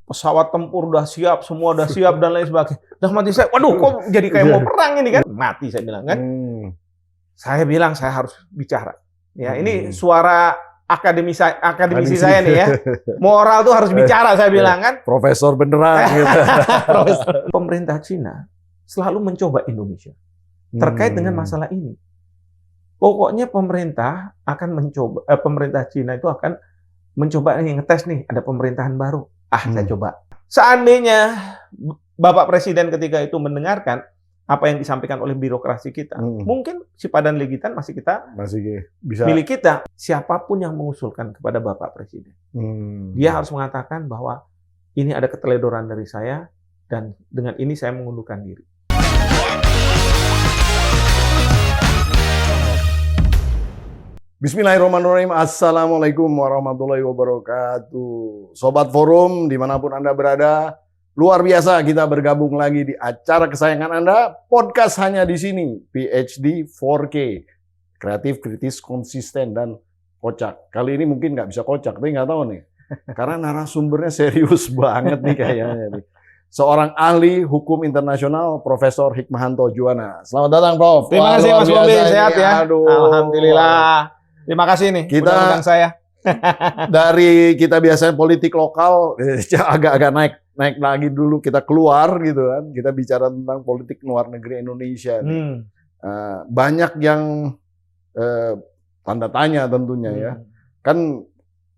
pesawat tempur udah siap, semua udah siap dan lain sebagainya. Dalam hati saya, waduh kok jadi kayak mau perang ini kan? Mati saya bilang kan. Saya bilang saya harus bicara. Ya, ini suara akademisi saya nih ya. Moral tuh harus bicara saya bilang kan. Profesor beneran gitu. Pemerintah Cina selalu mencoba Indonesia terkait dengan masalah ini. Pokoknya pemerintah Cina itu akan mencoba ngetes nih, ada pemerintahan baru. Saya coba. Seandainya Bapak Presiden ketika itu mendengarkan apa yang disampaikan oleh birokrasi kita, mungkin si Padan Legitan masih bisa milik kita. Siapapun yang mengusulkan kepada Bapak Presiden, dia harus mengatakan bahwa ini ada keteledoran dari saya dan dengan ini saya mengundurkan diri. Bismillahirrahmanirrahim. Assalamualaikum warahmatullahi wabarakatuh. Sobat Forum, dimanapun Anda berada, luar biasa kita bergabung lagi di acara kesayangan Anda, podcast hanya di sini, PhD 4K. Kreatif, kritis, konsisten, dan kocak. Kali ini mungkin nggak bisa kocak, tapi nggak tahu nih. Karena narasumbernya serius banget nih kayaknya nih. Seorang ahli hukum internasional, Profesor Hikmahanto Juwana. Selamat datang, Prof. Terima kasih, Mas Bobi. Sehat ya? Aduh. Alhamdulillah. Terima kasih nih, kita saya. Dari kita biasanya politik lokal, agak-agak naik lagi dulu, kita keluar gitu kan. Kita bicara tentang politik luar negeri Indonesia. Banyak yang tanda tanya tentunya ya. Kan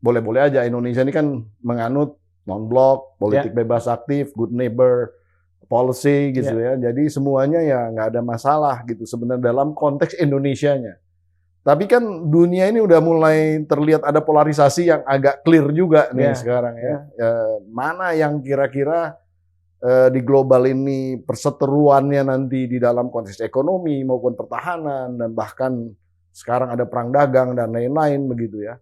boleh-boleh aja Indonesia ini kan menganut non-blok, politik bebas aktif, good neighbor policy gitu ya. Jadi semuanya ya nggak ada masalah gitu sebenarnya dalam konteks Indonesianya. Tapi kan dunia ini udah mulai terlihat ada polarisasi yang agak clear juga nih sekarang ya. Mana yang kira-kira di global ini perseteruannya nanti di dalam konteks ekonomi maupun pertahanan dan bahkan sekarang ada perang dagang dan lain-lain begitu ya.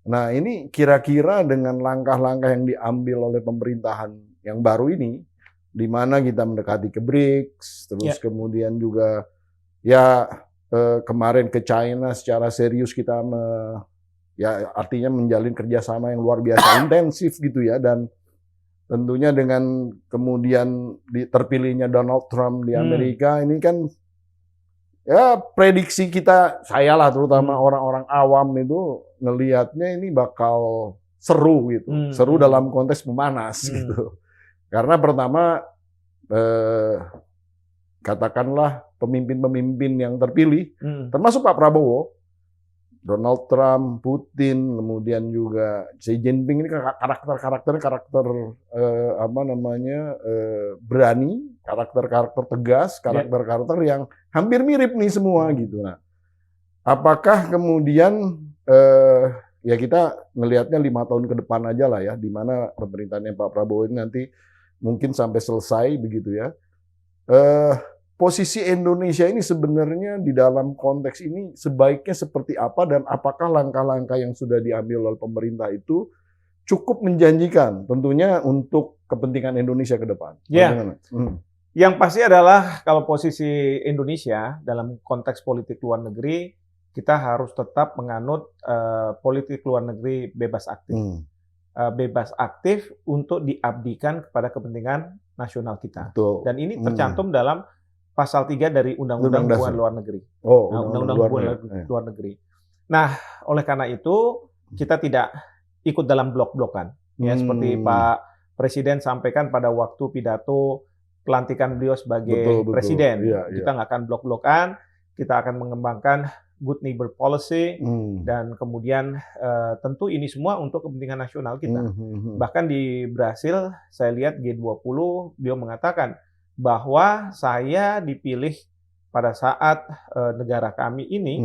Nah ini kira-kira dengan langkah-langkah yang diambil oleh pemerintahan yang baru ini, di mana kita mendekati ke BRICS, terus kemudian juga kemarin ke China secara serius kita artinya menjalin kerjasama yang luar biasa intensif gitu ya, dan tentunya dengan kemudian terpilihnya Donald Trump di Amerika ini kan ya prediksi kita, saya lah terutama orang-orang awam itu ngelihatnya ini bakal seru gitu, seru dalam konteks memanas gitu, karena pertama katakanlah pemimpin-pemimpin yang terpilih, termasuk Pak Prabowo, Donald Trump, Putin, kemudian juga Xi Jinping ini karakter berani, karakter tegas, karakter yang hampir mirip nih semua gitu. Nah, apakah kemudian ya kita ngelihatnya 5 tahun ke depan aja lah ya, di mana pemerintahannya Pak Prabowo ini nanti mungkin sampai selesai begitu ya. Posisi Indonesia ini sebenarnya di dalam konteks ini sebaiknya seperti apa, dan apakah langkah-langkah yang sudah diambil oleh pemerintah itu cukup menjanjikan tentunya untuk kepentingan Indonesia ke depan? Yang pasti adalah kalau posisi Indonesia dalam konteks politik luar negeri, kita harus tetap menganut politik luar negeri bebas aktif. Bebas aktif untuk diabdikan kepada kepentingan nasional kita. Betul. Dan ini tercantum dalam Pasal 3 dari Undang-Undang Hubungan Luar Negeri. Undang-Undang Hubungan Luar Negeri. Nah, oleh karena itu kita tidak ikut dalam blok-blokan. Ya, seperti Pak Presiden sampaikan pada waktu pidato pelantikan beliau sebagai presiden. Kita nggak akan blok-blokan, kita akan mengembangkan good neighbor policy, dan kemudian tentu ini semua untuk kepentingan nasional kita. Bahkan di Brasil, saya lihat G20, beliau mengatakan bahwa saya dipilih pada saat negara kami ini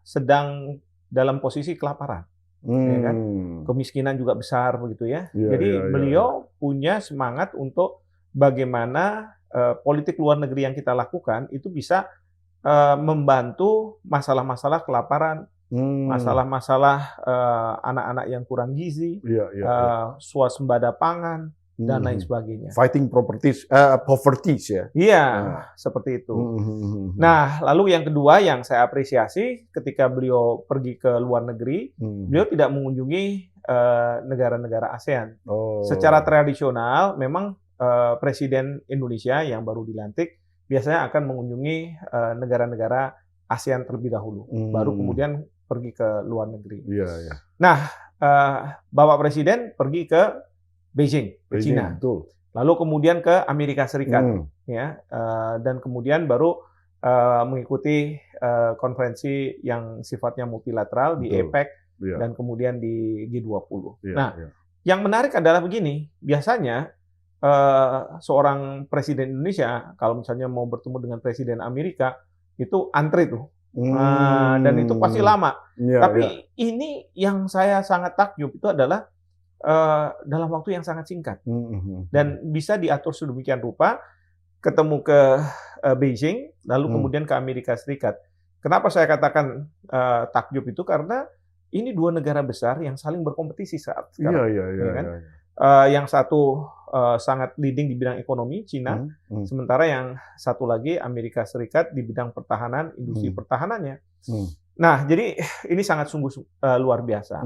sedang dalam posisi kelaparan, ya kan? Kemiskinan juga besar begitu ya. Jadi beliau punya semangat untuk bagaimana politik luar negeri yang kita lakukan itu bisa membantu masalah-masalah kelaparan, masalah-masalah anak-anak yang kurang gizi, swasembada pangan, dan lain sebagainya. Fighting poverty ya? Iya, seperti itu. Nah, lalu yang kedua yang saya apresiasi ketika beliau pergi ke luar negeri, beliau tidak mengunjungi negara-negara ASEAN. Secara tradisional memang Presiden Indonesia yang baru dilantik biasanya akan mengunjungi negara-negara ASEAN terlebih dahulu, baru kemudian pergi ke luar negeri. Nah, Bapak Presiden pergi ke Beijing, ke China. Betul. Lalu kemudian ke Amerika Serikat, ya, dan kemudian baru mengikuti konferensi yang sifatnya multilateral di APEC dan kemudian di G20. Yang menarik adalah begini, biasanya seorang presiden Indonesia kalau misalnya mau bertemu dengan presiden Amerika itu antri tuh, dan itu pasti lama. Tapi ini yang saya sangat takjub itu adalah dalam waktu yang sangat singkat dan bisa diatur sedemikian rupa, ketemu ke Beijing lalu kemudian ke Amerika Serikat. Kenapa saya katakan takjub itu karena ini dua negara besar yang saling berkompetisi saat sekarang. Yang satu sangat leading di bidang ekonomi, Cina, sementara yang satu lagi Amerika Serikat di bidang pertahanan, industri pertahanannya. Nah, jadi ini sangat sungguh luar biasa.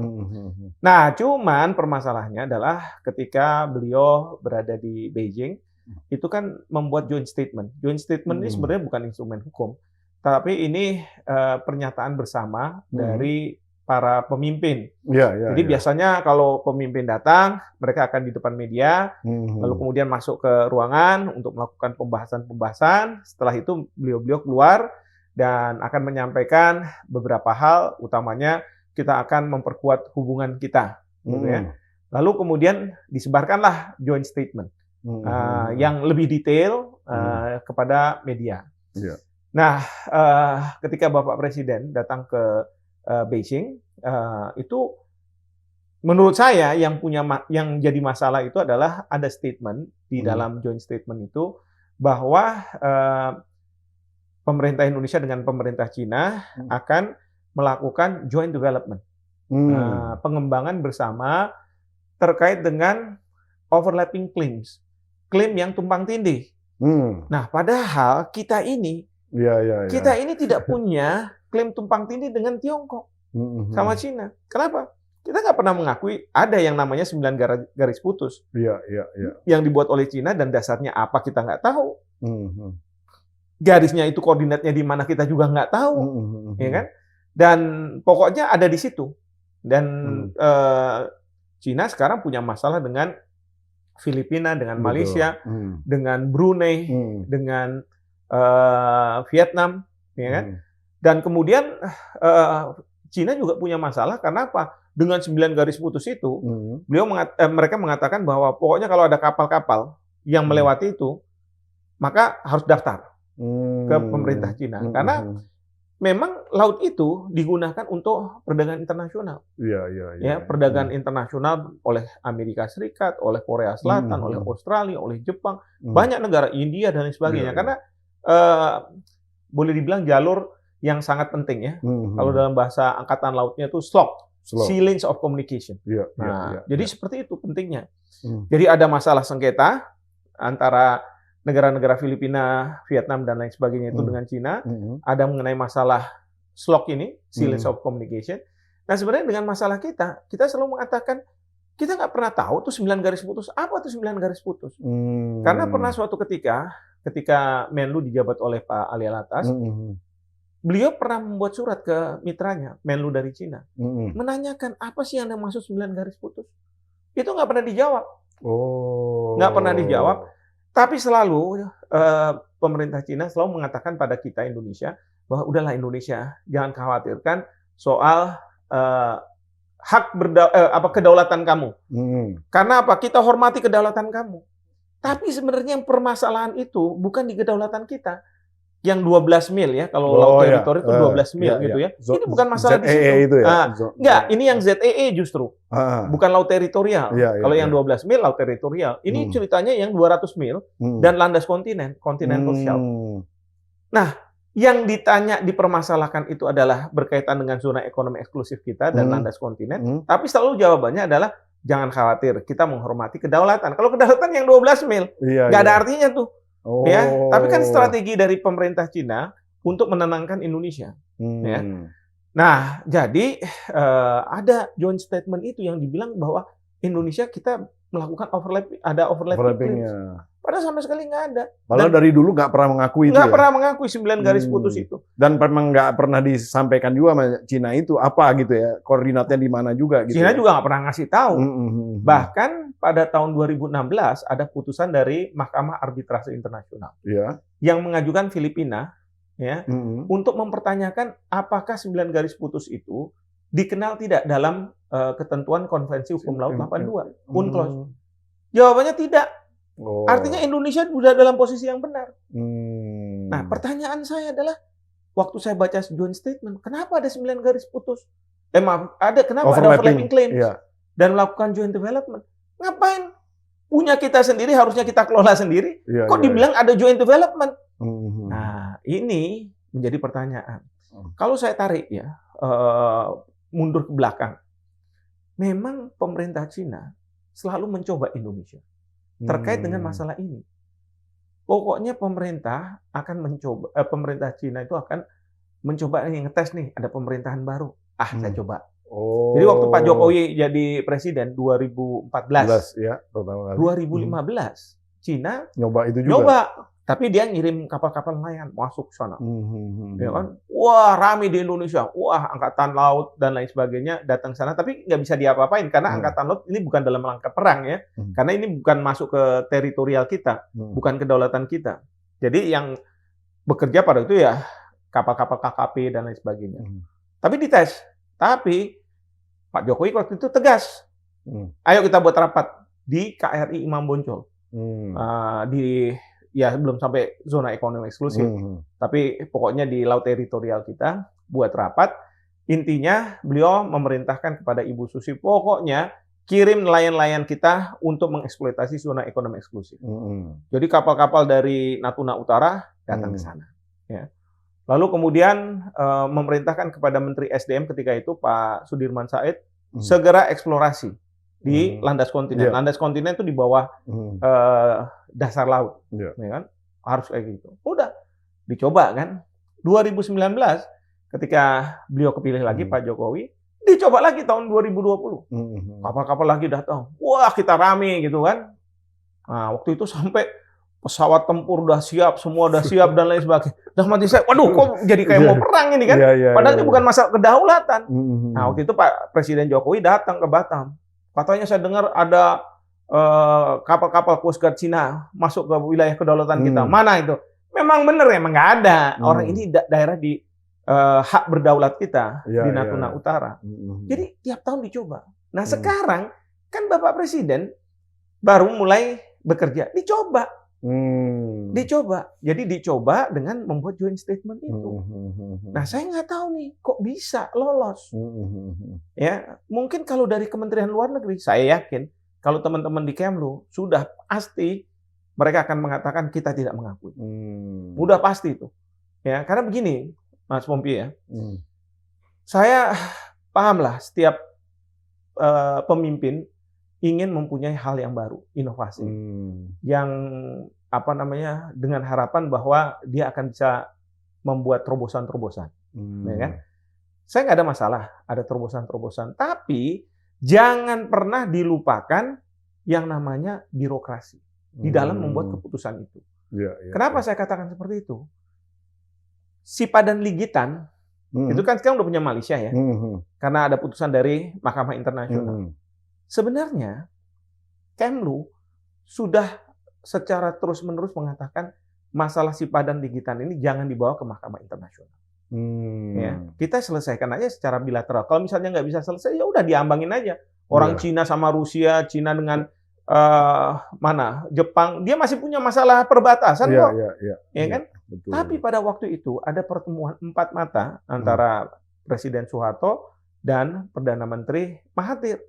Nah, cuman permasalahannya adalah ketika beliau berada di Beijing, itu kan membuat joint statement. Joint statement ini sebenarnya bukan instrumen hukum, tapi ini pernyataan bersama dari para pemimpin. Jadi biasanya kalau pemimpin datang, mereka akan di depan media, lalu kemudian masuk ke ruangan untuk melakukan pembahasan-pembahasan. Setelah itu beliau-beliau keluar dan akan menyampaikan beberapa hal, utamanya kita akan memperkuat hubungan kita, gitu ya. Lalu kemudian disebarkanlah joint statement yang lebih detail kepada media. Nah, ketika Bapak Presiden datang ke Beijing, itu menurut saya yang jadi masalah itu adalah ada statement di dalam joint statement itu bahwa pemerintah Indonesia dengan pemerintah Cina akan melakukan joint development, pengembangan bersama terkait dengan overlapping claims, klaim yang tumpang tindih. Nah, padahal kita ini tidak punya klaim tumpang tindih dengan Tiongkok sama Cina. Kenapa? Kita nggak pernah mengakui ada yang namanya 9 garis putus yang dibuat oleh Cina dan dasarnya apa kita nggak tahu. Garisnya itu koordinatnya di mana kita juga nggak tahu, ya kan? Dan pokoknya ada di situ. Dan Cina sekarang punya masalah dengan Filipina, dengan Malaysia, dengan Brunei, dengan Vietnam, ya kan? Dan kemudian Cina juga punya masalah karena apa? Dengan 9 garis putus itu, mereka mengatakan bahwa pokoknya kalau ada kapal-kapal yang melewati itu, maka harus daftar ke pemerintah Cina, karena memang laut itu digunakan untuk perdagangan internasional. Perdagangan internasional oleh Amerika Serikat, oleh Korea Selatan, oleh Australia, oleh Jepang, banyak negara, India dan lain sebagainya. Karena boleh dibilang jalur yang sangat penting ya. Kalau dalam bahasa angkatan lautnya itu SLOC, Sea Lanes of Communication. Jadi seperti itu pentingnya. Jadi ada masalah sengketa antara negara-negara Filipina, Vietnam, dan lain sebagainya itu dengan Cina, ada mengenai masalah SLOC ini, Sea Lanes of Communication. Nah, sebenarnya dengan masalah kita selalu mengatakan, kita nggak pernah tahu tuh 9 garis putus, apa tuh 9 garis putus. Karena pernah suatu ketika Menlu dijabat oleh Pak Ali Alatas, beliau pernah membuat surat ke mitranya, Menlu dari Cina, menanyakan, apa sih yang dimaksud 9 garis putus? Itu nggak pernah dijawab. Nggak pernah dijawab. Tapi selalu pemerintah Cina selalu mengatakan pada kita Indonesia bahwa udahlah Indonesia jangan khawatirkan soal hak kedaulatan kamu. Karena apa? Kita hormati kedaulatan kamu. Tapi sebenarnya yang permasalahan itu bukan di kedaulatan kita. Yang 12 mil ya, kalau laut teritori itu 12 mil gitu ya. Ini bukan masalah di situ. Itu ya? Enggak, ini yang ZEE justru. Bukan laut teritorial. Kalau yang 12 mil laut teritorial. Ini ceritanya yang 200 mil dan landas continental shelf. Nah, yang dipermasalahkan itu adalah berkaitan dengan zona ekonomi eksklusif kita dan landas kontinen, tapi selalu jawabannya adalah jangan khawatir, kita menghormati kedaulatan. Kalau kedaulatan yang 12 mil, nggak ada artinya tuh. Ya, tapi kan strategi dari pemerintah Cina untuk menenangkan Indonesia. Ya. Nah, jadi ada joint statement itu yang dibilang bahwa Indonesia kita melakukan overlapping claims. Padahal sama sekali nggak ada. Padahal dari dulu nggak pernah mengakui itu. Nggak pernah mengakui 9 garis putus itu. Dan memang nggak pernah disampaikan juga sama Cina itu apa gitu ya, koordinatnya di mana juga gitu. Cina juga nggak pernah ngasih tahu. Bahkan pada tahun 2016 ada putusan dari Mahkamah Arbitrase Internasional yang mengajukan Filipina ya untuk mempertanyakan apakah 9 garis putus itu dikenal tidak dalam ketentuan Konvensi Hukum Laut 82 UNCLOS. Jawabannya tidak. Artinya Indonesia sudah dalam posisi yang benar. Nah, pertanyaan saya adalah waktu saya baca joint statement, kenapa ada 9 garis putus? Kenapa ada overlapping claims dan melakukan joint development? Ngapain? Punya kita sendiri, harusnya kita kelola sendiri. Kok dibilang ada joint development? Nah, ini menjadi pertanyaan. Kalau saya tarik ya, mundur ke belakang, memang pemerintah Cina selalu mencoba Indonesia terkait dengan masalah ini. Pokoknya pemerintah Cina itu akan mencoba ngetes nih, ada pemerintahan baru. Saya coba. Jadi waktu Pak Jokowi jadi presiden 2014, 2015, Cina nyoba itu juga. Tapi dia ngirim kapal-kapal nelayan masuk ke sana. Ya kan? Wah, rame di Indonesia. Wah, angkatan laut dan lain sebagainya datang ke sana. Tapi nggak bisa diapa-apain karena angkatan laut ini bukan dalam rangka perang ya. Karena ini bukan masuk ke teritorial kita, bukan kedaulatan kita. Jadi yang bekerja pada itu ya kapal-kapal KKP dan lain sebagainya. Tapi dites. Tapi Pak Jokowi waktu itu tegas. Ayo kita buat rapat di KRI Imam Bonjol. Belum sampai zona ekonomi eksklusif, tapi pokoknya di laut teritorial kita buat rapat. Intinya beliau memerintahkan kepada Ibu Susi, pokoknya kirim nelayan-nelayan kita untuk mengeksploitasi zona ekonomi eksklusif. Jadi kapal-kapal dari Natuna Utara datang ke sana. Ya. Lalu kemudian memerintahkan kepada Menteri SDM ketika itu Pak Sudirman Said segera eksplorasi di landas kontinen. Landas kontinen itu di bawah dasar laut, ya kan? Harus kayak gitu. Udah dicoba kan. 2019 ketika beliau kepilih lagi Pak Jokowi, dicoba lagi tahun 2020. Kapal-kapal lagi datang. Wah, kita rame gitu kan. Nah, waktu itu sampai pesawat tempur udah siap, semua udah siap dan lain sebagainya. Udah mati saya, waduh kok jadi kayak mau perang ini kan? Padahal ini bukan masalah kedaulatan. Nah, waktu itu Pak Presiden Jokowi datang ke Batam. Katanya saya dengar ada kapal-kapal Coast Guard Cina masuk ke wilayah kedaulatan kita. Mana itu? Memang benar ya, emang nggak ada. Orang ini daerah di hak berdaulat kita di Natuna Utara. Jadi tiap tahun dicoba. Nah sekarang kan Bapak Presiden baru mulai bekerja. Dicoba. Jadi dicoba dengan membuat joint statement itu. Nah, saya nggak tahu nih, kok bisa lolos. Ya, mungkin kalau dari Kementerian Luar Negeri, saya yakin kalau teman-teman di Kemlu sudah pasti mereka akan mengatakan kita tidak mengakui. Udah pasti itu. Ya, karena begini, Mas Pompi ya. Saya pahamlah setiap pemimpin ingin mempunyai hal yang baru, inovasi. Yang dengan harapan bahwa dia akan bisa membuat terobosan-terobosan. Ya kan? Saya nggak ada masalah ada terobosan-terobosan, tapi jangan pernah dilupakan yang namanya birokrasi di dalam membuat keputusan itu. Kenapa saya katakan seperti itu? Sipa dan Ligitan itu kan sekarang udah punya Malaysia ya, karena ada putusan dari Mahkamah Internasional. Sebenarnya Kemlu sudah secara terus-menerus mengatakan masalah Sipa dan Ligitan ini jangan dibawa ke Mahkamah Internasional. Ya, kita selesaikan aja secara bilateral. Kalau misalnya nggak bisa selesai, ya udah diambangin aja. Orang Cina sama Rusia, Cina dengan Jepang, dia masih punya masalah perbatasan kok. Ya kan? Betul. Tapi pada waktu itu ada pertemuan 4 mata antara Presiden Soeharto dan Perdana Menteri Mahathir.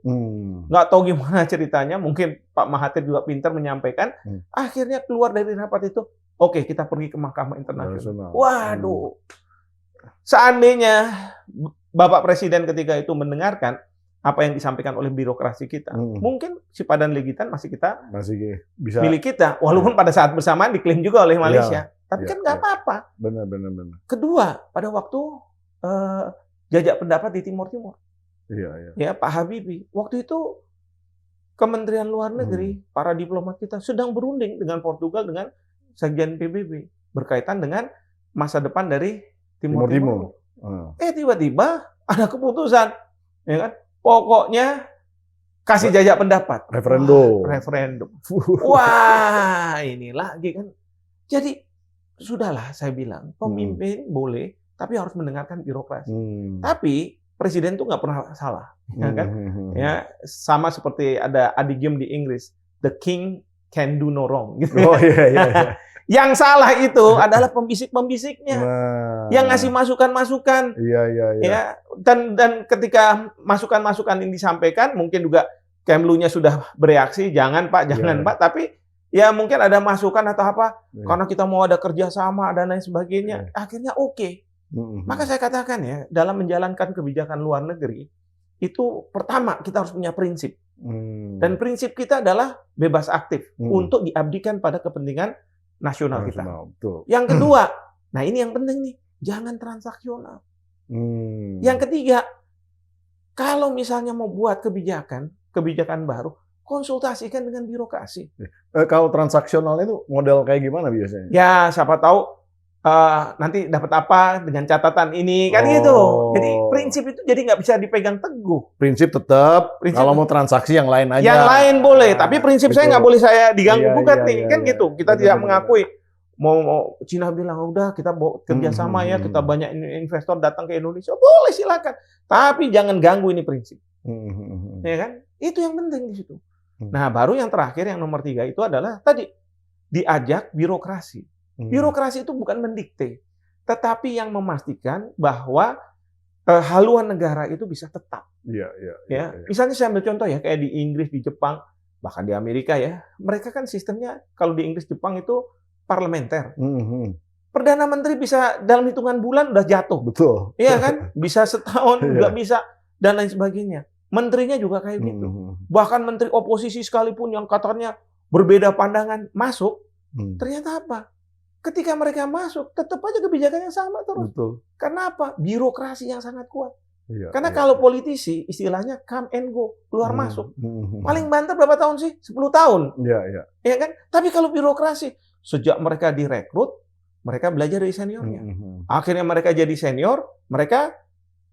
Nggak tahu gimana ceritanya, mungkin Pak Mahathir juga pintar menyampaikan. Akhirnya keluar dari rapat itu, oke, kita pergi ke Mahkamah Internasional. Waduh. Seandainya Bapak Presiden ketika itu mendengarkan apa yang disampaikan oleh birokrasi kita, mungkin Sipa dan Ligitan masih bisa milik kita, walaupun pada saat bersamaan diklaim juga oleh Malaysia. Tapi kan nggak apa-apa. Benar. Kedua, pada waktu jajak pendapat di Timur Timur. Iya, iya. Ya, Pak Habibie. Waktu itu Kementerian Luar Negeri, para diplomat kita sedang berunding dengan Portugal, dengan Sekjen PBB berkaitan dengan masa depan dari Timur Timur. Tiba-tiba ada keputusan, ya kan? Pokoknya kasih jajak pendapat. Referendum. Wah, ini lagi kan. Jadi sudahlah, saya bilang pemimpin boleh, tapi harus mendengarkan birokrasi. Tapi presiden tuh nggak pernah salah, ya kan? Ya, sama seperti ada adigium di Inggris, the king can do no wrong. Gitu. Oh iya. Yang salah itu adalah pembisik-pembisiknya, yang ngasih masukan-masukan. Iya. Ya, dan ketika masukan-masukan ini disampaikan, mungkin juga Kemlunya sudah bereaksi, jangan Pak, Pak. Tapi ya mungkin ada masukan atau apa, karena kita mau ada kerjasama dan lain sebagainya. Akhirnya oke. Maka saya katakan ya, dalam menjalankan kebijakan luar negeri, itu pertama kita harus punya prinsip. Dan prinsip kita adalah bebas aktif untuk diabdikan pada kepentingan nasional kita. Betul. Yang kedua, nah ini yang penting nih, jangan transaksional. Yang ketiga, kalau misalnya mau buat kebijakan baru, konsultasikan dengan birokrasi. Kalau transaksional itu model kayak gimana biasanya? Ya, siapa tahu nanti dapat apa dengan catatan ini, kan gitu. Jadi prinsip itu jadi nggak bisa dipegang teguh. Prinsip tetap, kalau mau transaksi yang lain aja. Yang lain boleh, tapi prinsip saya nggak boleh saya diganggu gugat nih, kan gitu. Kita tidak mengakui. Mau Cina bilang udah kita kerjasama ya, kita banyak investor datang ke Indonesia, boleh silakan. Tapi jangan ganggu ini prinsip, ya kan? Itu yang penting di situ. Nah, baru yang terakhir, yang nomor 3 itu adalah tadi diajak birokrasi. Birokrasi itu bukan mendikte, tetapi yang memastikan bahwa haluan negara itu bisa tetap. Ya. Misalnya saya ambil contoh ya, kayak di Inggris, di Jepang, bahkan di Amerika ya, mereka kan sistemnya kalau di Inggris, Jepang itu parlementer. Perdana Menteri bisa dalam hitungan bulan udah jatuh. Betul. Iya kan? Bisa setahun, nggak bisa, dan lain sebagainya. Menterinya juga kayak gitu. Bahkan menteri oposisi sekalipun yang katanya berbeda pandangan masuk, ternyata apa? Ketika mereka masuk, tetap aja kebijakannya sama terus. Betul. Karena apa? Birokrasi yang sangat kuat. Karena kalau politisi, istilahnya come and go, keluar masuk. Paling banter berapa tahun sih? 10 tahun. Iya kan? Tapi kalau birokrasi, sejak mereka direkrut, mereka belajar dari seniornya. Akhirnya mereka jadi senior, mereka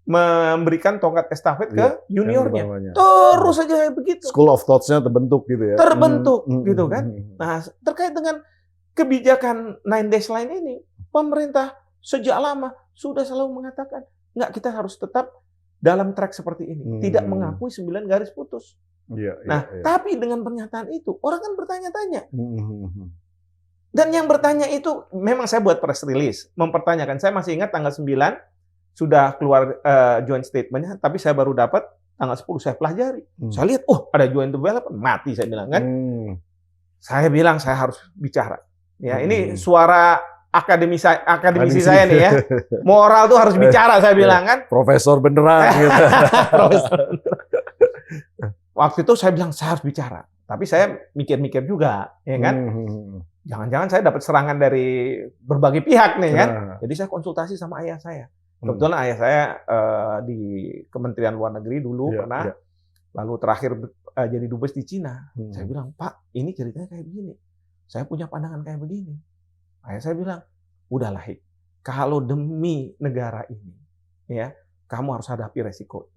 memberikan tongkat estafet ke juniornya. Terus saja begitu. School of Thoughts-nya terbentuk gitu ya. Terbentuk gitu kan. Nah, terkait dengan kebijakan 9 Dash Line ini, pemerintah sejak lama sudah selalu mengatakan, enggak, kita harus tetap dalam track seperti ini. Tidak mengakui 9 garis putus. Tapi dengan pernyataan itu, orang kan bertanya-tanya. Dan yang bertanya itu, memang saya buat press release, mempertanyakan. Saya masih ingat tanggal 9, sudah keluar joint statement-nya, tapi saya baru dapat tanggal 10, saya pelajari. Saya lihat, ada joint development, mati saya bilang kan. Saya bilang, saya harus bicara. Ya, ini suara akademisi saya nih ya. Moral tuh harus bicara, saya bilang kan. Profesor beneran gitu. Waktu itu saya bilang saya harus bicara, tapi saya mikir-mikir juga, ya kan. Jangan-jangan saya dapat serangan dari berbagai pihak nih kan. Jadi saya konsultasi sama ayah saya. Kebetulan ayah saya di Kementerian Luar Negeri dulu pernah, lalu terakhir jadi dubes di Cina. Saya bilang, Pak, ini ceritanya kayak begini. Saya punya pandangan kayak begini. Ayah saya bilang, udahlah, kalau demi negara ini, ya, kamu harus hadapi resiko.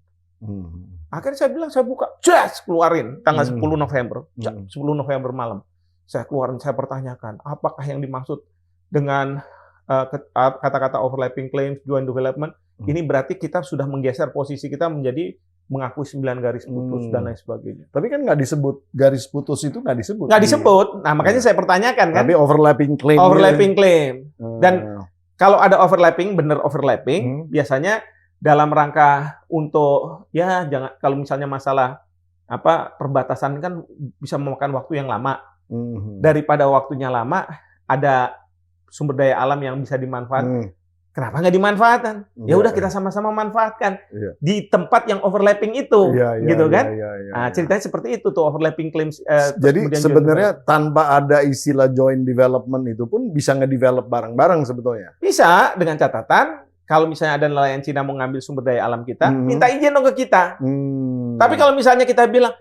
Akhirnya saya bilang, saya buka, keluarin tanggal 10 November, 10 November malam. Saya keluarin, saya pertanyakan, apakah yang dimaksud dengan kata-kata overlapping claims, joint development, ini berarti kita sudah menggeser posisi kita menjadi mengakui 9 garis putus dan lain sebagainya. Tapi kan nggak disebut garis putus itu nggak disebut. Nggak disebut. Nah, makanya saya pertanyakan kan. Tapi overlapping claim. Overlapping claim. Dan kalau ada overlapping, bener overlapping, biasanya dalam rangka untuk ya jangan, kalau misalnya masalah perbatasan kan bisa memakan waktu yang lama. Daripada waktunya lama, ada sumber daya alam yang bisa dimanfaatkan. Kenapa nggak dimanfaatkan? Ya udah kita sama-sama manfaatkan di tempat yang overlapping itu, gitu kan? Nah, ceritanya seperti itu tuh overlapping claims. Jadi sebenarnya tanpa ada istilah joint development itu pun bisa nge-develop bareng-bareng sebetulnya. Bisa, dengan catatan kalau misalnya ada nelayan Cina mau ngambil sumber daya alam kita, minta izin dong ke kita. Tapi kalau misalnya kita bilang,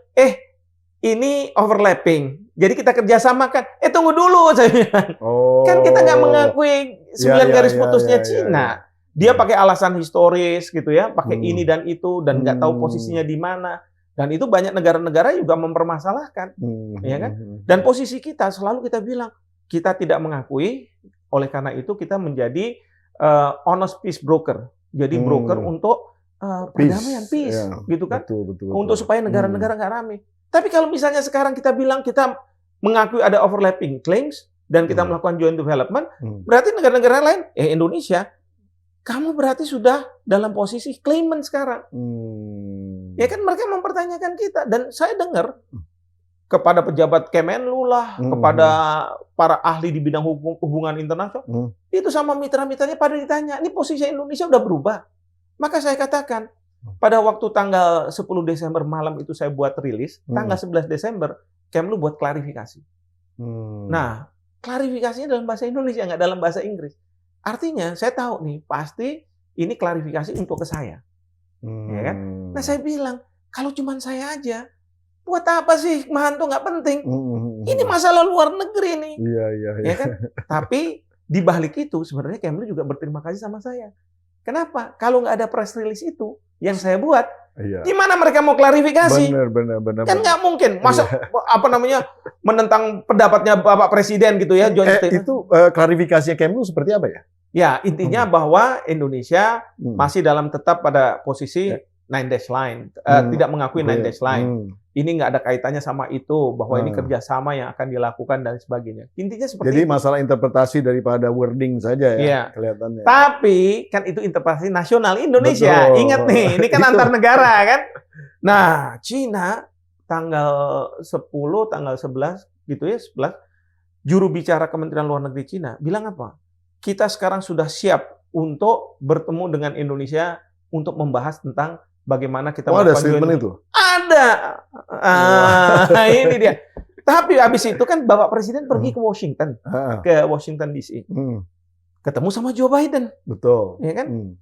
ini overlapping, jadi kita kerjasamakan. Tunggu dulu, saya bilang. Kan kita nggak mengakui 9 garis putusnya Cina. Dia pakai alasan historis gitu ya, pakai ini dan itu, dan nggak tahu posisinya di mana. Dan itu banyak negara-negara juga mempermasalahkan, ya kan? Dan posisi kita selalu kita bilang kita tidak mengakui, oleh karena itu kita menjadi honest peace broker, jadi broker untuk perdamaian, peace, gitu kan? Betul. Untuk supaya negara-negara nggak rame. Tapi kalau misalnya sekarang kita bilang kita mengakui ada overlapping claims dan kita melakukan joint development, berarti negara-negara lain, Indonesia, kamu berarti sudah dalam posisi claimant sekarang. Ya kan mereka mempertanyakan kita. Dan saya dengar kepada pejabat Kemenlu lah, kepada para ahli di bidang hubungan internasional, itu sama mitra-mitranya pada ditanya, ini posisi Indonesia udah berubah. Maka saya katakan, pada waktu tanggal 10 Desember malam itu saya buat rilis, tanggal 11 Desember, Kemlu buat klarifikasi. Nah, klarifikasinya dalam bahasa Indonesia, nggak dalam bahasa Inggris. Artinya, saya tahu nih, pasti ini klarifikasi untuk ke saya. Ya kan? Nah, saya bilang, kalau cuma saya aja, buat apa sih Hikmahanto nggak penting? Ini masalah luar negeri nih. Iya. Ya kan? Tapi di balik itu sebenarnya Kemlu juga berterima kasih sama saya. Kenapa? Kalau nggak ada press release itu yang saya buat, gimana mereka mau klarifikasi? Benar. Kan nggak mungkin. Masa menentang pendapatnya Bapak Presiden gitu ya? Itu klarifikasinya Kemlu seperti apa ya? Ya, intinya bahwa Indonesia masih dalam tetap pada posisi 9-dash line, tidak mengakui 9-dash line. Ini nggak ada kaitannya sama itu, bahwa ini kerjasama yang akan dilakukan dan sebagainya. Intinya seperti Jadi itu. Masalah interpretasi daripada wording saja ya, kelihatannya. Tapi kan itu interpretasi nasional Indonesia. Betul. Ingat nih, ini kan antar negara kan. Nah, Cina tanggal 10, tanggal 11 gitu ya, 11, juru bicara Kementerian Luar Negeri Cina bilang apa? Kita sekarang sudah siap untuk bertemu dengan Indonesia untuk membahas tentang bagaimana kita ada statement itu? Ada. Ini dia. Tapi habis itu kan Bapak Presiden pergi ke Washington, DC. Ketemu sama Joe Biden. Betul. Ya kan?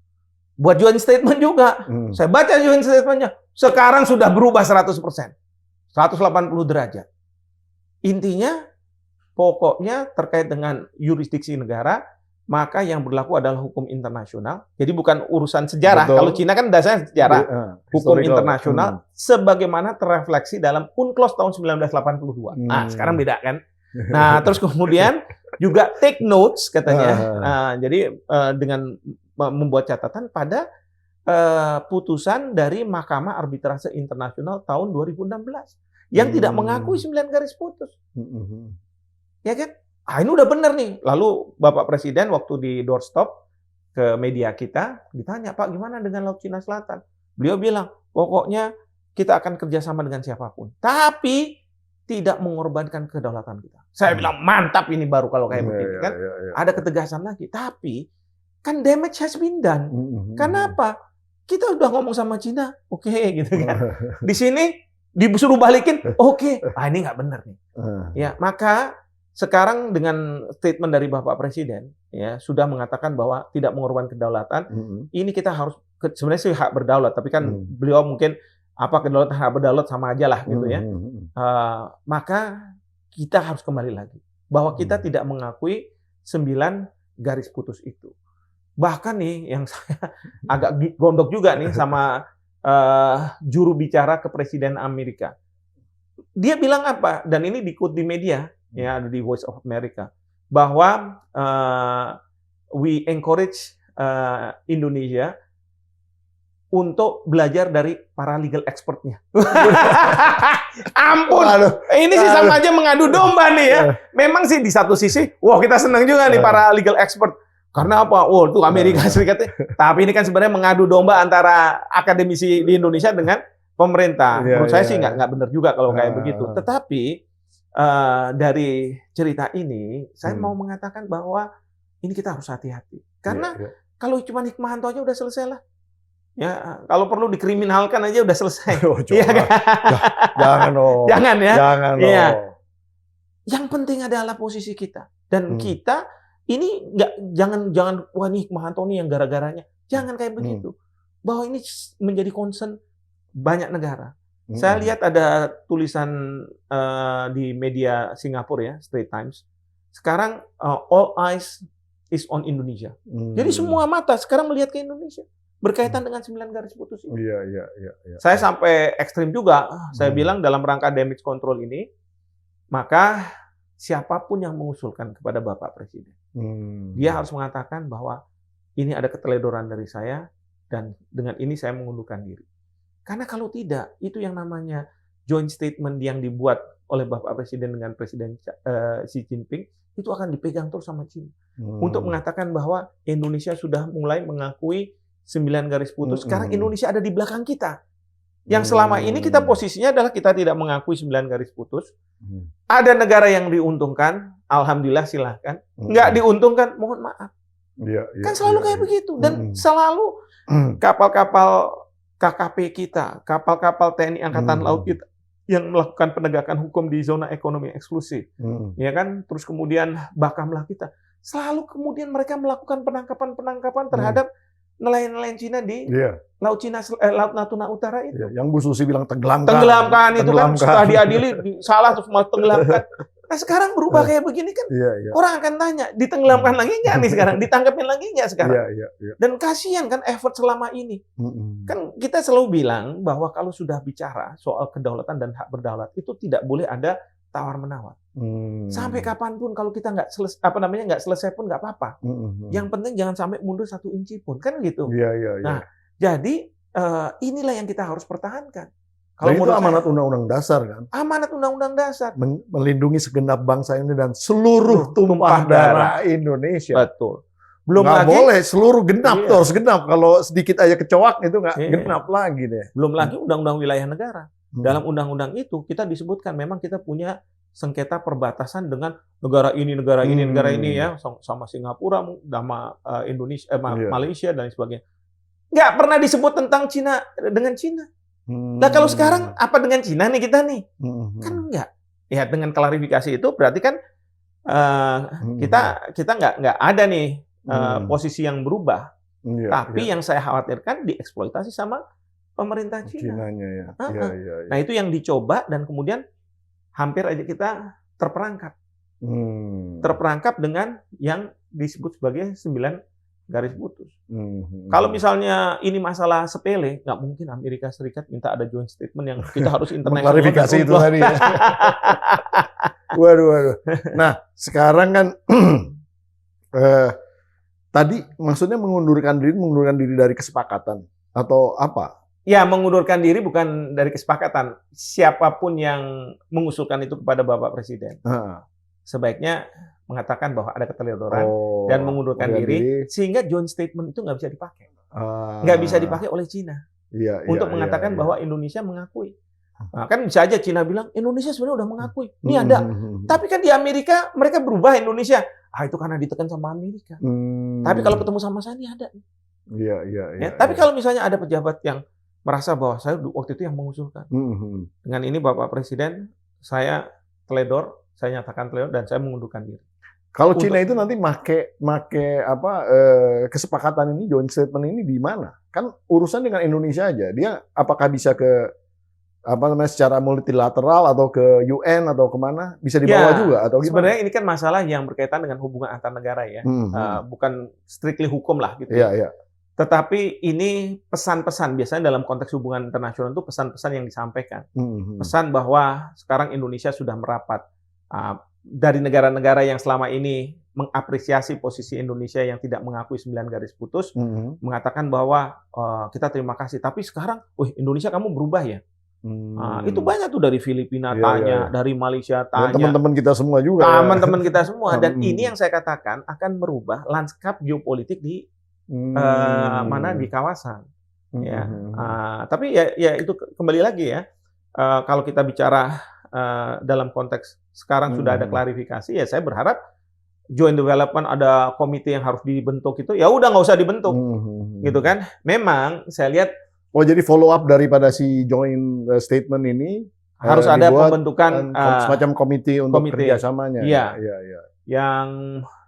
Buat joint statement juga. Saya baca joint statementnya. Sekarang sudah berubah 100%. 180 derajat. Intinya, pokoknya terkait dengan yurisdiksi negara, maka yang berlaku adalah hukum internasional. Jadi bukan urusan sejarah. Betul. Kalau Cina kan dasarnya sejarah. Hukum internasional sebagaimana terrefleksi dalam UNCLOS tahun 1982. Nah, sekarang beda kan? Nah, terus kemudian juga take notes katanya. Jadi dengan membuat catatan pada putusan dari Mahkamah Arbitrase Internasional tahun 2016 yang tidak mengakui 9 garis putus. Ya kan? Ini udah benar nih. Lalu Bapak Presiden waktu di doorstop ke media kita, ditanya, Pak, gimana dengan Laut Cina Selatan? Beliau bilang, pokoknya kita akan kerjasama dengan siapapun. Tapi tidak mengorbankan kedaulatan kita. Saya bilang, mantap ini baru kalau kayak begini. Kan? Ada ketegasan lagi. Tapi, kan damage has been done. Kenapa? Kita udah ngomong sama Cina, oke, gitu kan. Di sini, disuruh balikin, oke. Ini nggak benar nih. Ya, maka sekarang dengan statement dari Bapak Presiden ya sudah mengatakan bahwa tidak mengorbankan kedaulatan. Ini kita harus sebenarnya sih hak berdaulat, tapi kan beliau mungkin kedaulatan hak berdaulat sama aja lah gitu ya. Maka kita harus kembali lagi bahwa kita tidak mengakui 9 garis putus itu. Bahkan nih yang saya agak gondok juga nih sama juru bicara kepresiden Amerika. Dia bilang apa? Dan ini dikut di media. Ya, ada di Voice of America, bahwa we encourage Indonesia untuk belajar dari para legal expert-nya. Ampun, ini sih sama aja mengadu domba nih ya. Memang sih di satu sisi, wah kita senang juga nih para legal expert. Karena apa? Itu Amerika Serikat. Tapi ini kan sebenarnya mengadu domba antara akademisi di Indonesia dengan pemerintah. Menurut saya sih nggak benar juga kalau kayak begitu. Tetapi dari cerita ini, saya mau mengatakan bahwa ini kita harus hati-hati. Karena kalau cuma Hikmahanto aja udah selesai lah. Ya, kalau perlu dikriminalkan aja udah selesai. Iya kan? Jangan loh. Jangan ya. Jangan loh. Ya. Yang penting adalah posisi kita. Dan kita ini jangan wah nih Hikmahanto nih yang gara-garanya. Jangan kayak begitu. Bahwa ini menjadi concern banyak negara. Saya lihat ada tulisan di media Singapura ya, Straits Times. Sekarang all eyes is on Indonesia. Jadi semua mata sekarang melihat ke Indonesia berkaitan dengan 9 garis putus ini. Iya. Saya sampai ekstrim juga. Saya bilang dalam rangka damage control ini, maka siapapun yang mengusulkan kepada Bapak Presiden, dia harus mengatakan bahwa ini ada keteledoran dari saya dan dengan ini saya mengundurkan diri. Karena kalau tidak, itu yang namanya joint statement yang dibuat oleh Bapak Presiden dengan Presiden Xi Jinping, itu akan dipegang terus sama China. Untuk mengatakan bahwa Indonesia sudah mulai mengakui 9 garis putus. Sekarang Indonesia ada di belakang kita. Yang selama ini kita posisinya adalah kita tidak mengakui 9 garis putus. Ada negara yang diuntungkan, alhamdulillah silahkan. Nggak diuntungkan, mohon maaf. Kan selalu kayak begitu. Dan selalu kapal-kapal KKP kita, kapal-kapal TNI Angkatan Laut kita yang melakukan penegakan hukum di zona ekonomi eksklusif, ya kan? Terus kemudian Bakamla kita, selalu kemudian mereka melakukan penangkapan terhadap nelayan-nelayan Cina di Laut Laut Natuna Utara itu. Yang Bu Susi bilang tenggelamkan. Tenggelamkan itu kan setelah diadili salah terus malah tenggelamkan. Nah sekarang berubah kayak begini kan, orang akan tanya, ditenggelamkan lagi nggak nih sekarang? Ditangkapin lagi nggak sekarang? Dan kasihan kan effort selama ini. Kan kita selalu bilang bahwa kalau sudah bicara soal kedaulatan dan hak berdaulat, itu tidak boleh ada tawar-menawar. Sampai kapanpun kalau kita nggak selesai pun nggak apa-apa. Yang penting jangan sampai mundur 1 inci pun, kan gitu. Nah, jadi inilah yang kita harus pertahankan. Kalau itu amanat Undang-Undang Dasar kan? Amanat Undang-Undang Dasar. Melindungi segenap bangsa ini dan seluruh tumpah darah Indonesia. Betul. Belum nggak lagi boleh seluruh genap terus genap. Kalau sedikit aja kecoak itu nggak genap lagi deh. Belum lagi Undang-Undang Wilayah Negara. Dalam undang-undang itu kita disebutkan memang kita punya sengketa perbatasan dengan negara ini ya, sama Singapura, sama Indonesia, Malaysia dan sebagainya. Nggak pernah disebut tentang Cina dengan Cina. Nah kalau sekarang apa dengan Cina nih kita nih? Kan enggak. Ya dengan klarifikasi itu berarti kan kita nggak ada nih posisi yang berubah. Tapi yang saya khawatirkan dieksploitasi sama pemerintah Cina. Nah itu yang dicoba dan kemudian hampir aja kita terperangkap. Terperangkap dengan yang disebut sebagai 9 garis putus. Kalau misalnya ini masalah sepele, nggak mungkin Amerika Serikat minta ada joint statement yang kita harus internasional. Klarifikasi itu tadi. Ya. Waduh. Nah, sekarang kan tadi maksudnya mengundurkan diri dari kesepakatan atau apa? Ya, mengundurkan diri bukan dari kesepakatan. Siapapun yang mengusulkan itu kepada Bapak Presiden, sebaiknya mengatakan bahwa ada keteledoran dan mengundurkan diri sehingga joint statement itu nggak bisa dipakai. Nggak bisa dipakai oleh Cina untuk mengatakan bahwa Indonesia mengakui. Nah, kan bisa aja Cina bilang Indonesia sebenarnya udah mengakui. Ini ada. Tapi kan di Amerika mereka berubah Indonesia. Itu karena ditekan sama Amerika. Tapi kalau ketemu sama saya ini ada. Tapi kalau misalnya ada pejabat yang merasa bahwa saya waktu itu yang mengusulkan. Dengan ini Bapak Presiden, saya teledor, saya nyatakan teledor dan saya mengundurkan diri. Kalau Cina itu nanti make kesepakatan ini, joint statement ini di mana? Kan urusan dengan Indonesia aja. Dia apakah bisa ke secara multilateral atau ke UN atau kemana? Bisa dibawa juga atau gimana? Sebenarnya ini kan masalah yang berkaitan dengan hubungan antar negara ya. Bukan strictly hukum lah gitu. Tetapi ini pesan-pesan biasanya dalam konteks hubungan internasional itu pesan-pesan yang disampaikan. Pesan bahwa sekarang Indonesia sudah merapat. Dari negara-negara yang selama ini mengapresiasi posisi Indonesia yang tidak mengakui 9 garis putus, mengatakan bahwa kita terima kasih. Tapi sekarang, Indonesia kamu berubah ya. Itu banyak tuh dari Filipina tanya, dari Malaysia tanya. Teman-teman kita semua juga. Teman-teman kita semua. Dan ini yang saya katakan akan merubah lanskap geopolitik di di kawasan. Tapi ya itu kembali lagi ya. Kalau kita bicara dalam konteks sekarang sudah ada klarifikasi, ya saya berharap joint development ada komite yang harus dibentuk itu, ya udah nggak usah dibentuk, gitu kan? Memang saya lihat. Jadi follow up daripada si joint statement ini harus ada pembentukan semacam komite untuk kerjasamanya. Iya. Yang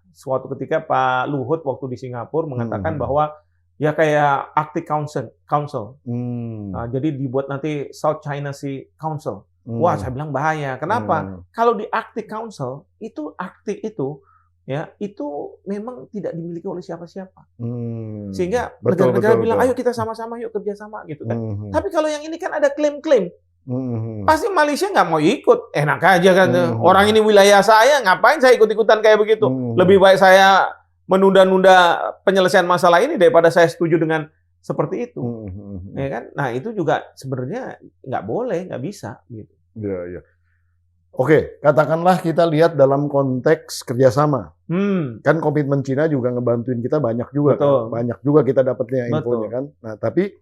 suatu ketika Pak Luhut waktu di Singapura mengatakan bahwa Ya kayak Arctic Council. Nah, jadi dibuat nanti South China Sea Council. Wah, saya bilang bahaya. Kenapa? Kalau di Arctic Council itu Arktik itu ya itu memang tidak dimiliki oleh siapa-siapa. Sehingga negara-negara bilang, ayo kita sama-sama yuk kerjasama gitu kan. Tapi kalau yang ini kan ada klaim-klaim. Pasti Malaysia nggak mau ikut. Enak aja kan. Orang ini wilayah saya, ngapain saya ikut-ikutan kayak begitu? Lebih baik saya menunda-nunda penyelesaian masalah ini daripada saya setuju dengan seperti itu, ya kan? Nah itu juga sebenarnya nggak boleh, nggak bisa, gitu. Ya. Oke, katakanlah kita lihat dalam konteks kerjasama, kan komitmen Cina juga ngebantuin kita banyak juga, kan? Banyak juga kita dapatnya infonya kan. Nah tapi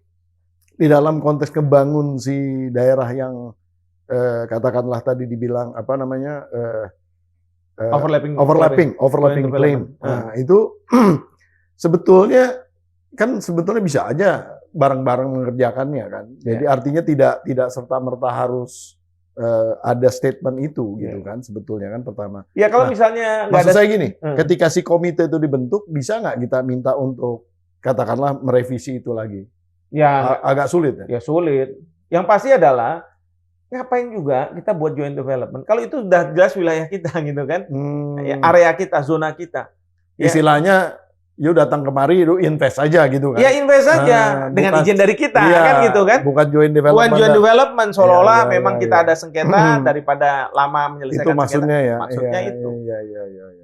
di dalam konteks ngebangun si daerah yang katakanlah tadi dibilang apa namanya overlapping claim. Nah, itu sebetulnya bisa aja bareng-bareng mengerjakannya kan. Jadi artinya tidak serta-merta harus ada statement itu gitu kan sebetulnya kan pertama. Ya kalau misalnya maksud saya gini, ketika si komite itu dibentuk bisa nggak kita minta untuk katakanlah merevisi itu lagi? Ya agak sulit ya. Ya sulit. Yang pasti adalah ngapain juga kita buat joint development? Kalau itu sudah jelas wilayah kita gitu kan, ya, area kita, zona kita. Ya. Istilahnya, yuk datang kemari, yuk invest aja gitu kan? Ya invest aja dengan izin dari kita kan gitu kan? Bukan joint development. Bukan joint development, seolah-olah memang kita ada sengketa daripada lama menyelesaikan itu maksudnya sengketa. Ya. Maksudnya itu.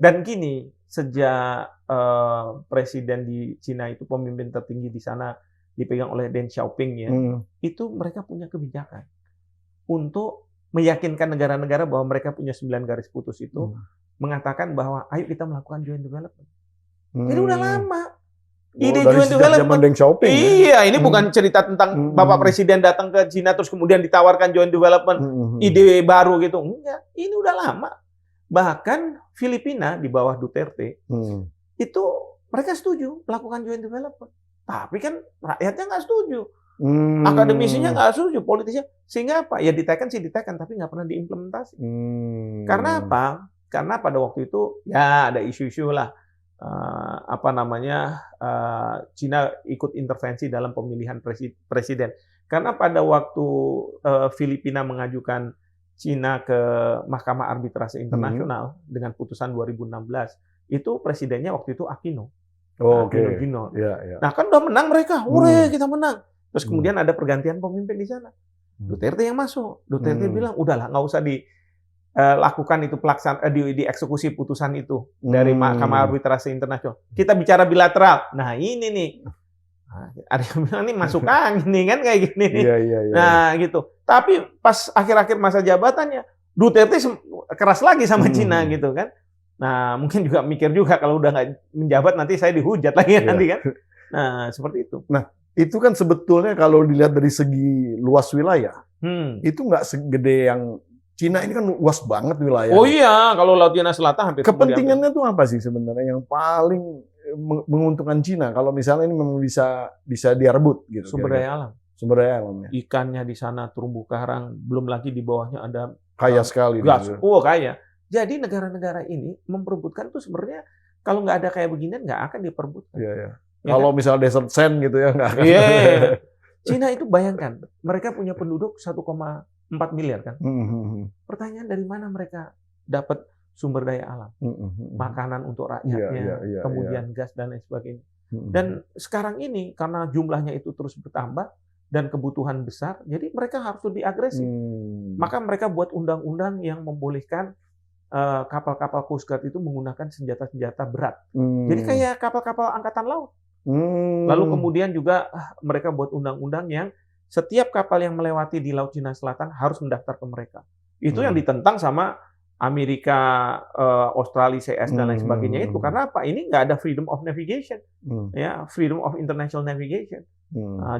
Dan gini, sejak presiden di Cina itu pemimpin tertinggi di sana dipegang oleh Deng Xiaoping ya, itu mereka punya kebijakan untuk meyakinkan negara-negara bahwa mereka punya 9 garis putus itu, mengatakan bahwa ayo kita melakukan joint development. Jadi udah lama. Ide joint development. Deng Xiaoping, iya, ini bukan cerita tentang Bapak Presiden datang ke Cina terus kemudian ditawarkan joint development, ide baru gitu. Enggak, ini udah lama. Bahkan Filipina di bawah Duterte, itu mereka setuju melakukan joint development. Tapi kan rakyatnya nggak setuju. Akademisinya nggak setuju, politisnya. Sehingga apa? Ya ditekan sih ditekan, tapi nggak pernah diimplementasi. Karena apa? Karena pada waktu itu ya ada isu-isu lah. Cina ikut intervensi dalam pemilihan presiden. Karena pada waktu Filipina mengajukan Cina ke Mahkamah Arbitrase Internasional dengan putusan 2016, itu presidennya waktu itu Aquino. Aquino. Nah kan udah menang mereka, kita menang. Terus kemudian ada pergantian pemimpin di sana. Duterte yang masuk. Duterte bilang, udahlah nggak usah dilakukan itu dieksekusi putusan itu dari Mahkamah Arbitrase Internasional. Kita bicara bilateral. Nah ini nih, ada yang bilang ini masuk angin nih kan kayak gini nih. Nah gitu. Tapi pas akhir-akhir masa jabatannya, Duterte keras lagi sama Cina gitu kan. Nah mungkin juga mikir juga kalau udah nggak menjabat nanti saya dihujat lagi nanti kan. Nah seperti itu. Nah itu kan sebetulnya kalau dilihat dari segi luas wilayah, itu nggak segede yang Cina ini kan luas banget wilayah. Oh iya, kalau Laut Cina Selatan hampir. Kepentingannya tuh apa sih sebenarnya yang paling menguntungkan Cina kalau misalnya ini memang bisa direbut gitu? Sumber daya alam. Sumber daya alam ya. Ikannya di sana terumbu karang, belum lagi di bawahnya ada kaya sekali. Gas. Oh kaya. Jadi negara-negara ini memperebutkan tuh sebenarnya kalau nggak ada kayak beginian nggak akan diperebutkan. Iya. Ya kalau kan? Misalnya desert sand gitu ya nggak akan. Iya. Cina itu bayangkan, mereka punya penduduk 1,4 miliar kan. Pertanyaan dari mana mereka dapat sumber daya alam, makanan untuk rakyatnya, kemudian gas dan lain sebagainya. Dan sekarang ini karena jumlahnya itu terus bertambah dan kebutuhan besar, jadi mereka harus lebih agresif. Maka mereka buat undang-undang yang membolehkan kapal-kapal Coast Guard itu menggunakan senjata-senjata berat. Jadi kayak kapal-kapal angkatan laut. Lalu kemudian juga mereka buat undang-undang yang setiap kapal yang melewati di Laut Cina Selatan harus mendaftar ke mereka. Itu yang ditentang sama Amerika, Australia, CS dan lain sebagainya itu. Karena apa? Ini nggak ada freedom of navigation, ya, freedom of international navigation.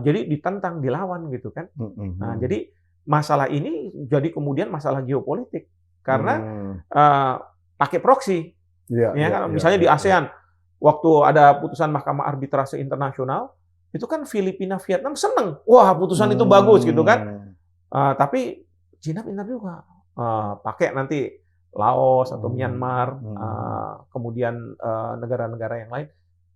Jadi ditentang, dilawan gitu kan. Nah, jadi masalah ini jadi kemudian masalah geopolitik karena pakai proxy. Misalnya di ASEAN. Waktu ada putusan Mahkamah Arbitrase Internasional, itu kan Filipina, Vietnam seneng. Wah, putusan itu bagus gitu kan. Tapi Cina pintar juga. Pakai nanti Laos atau Myanmar, kemudian negara-negara yang lain.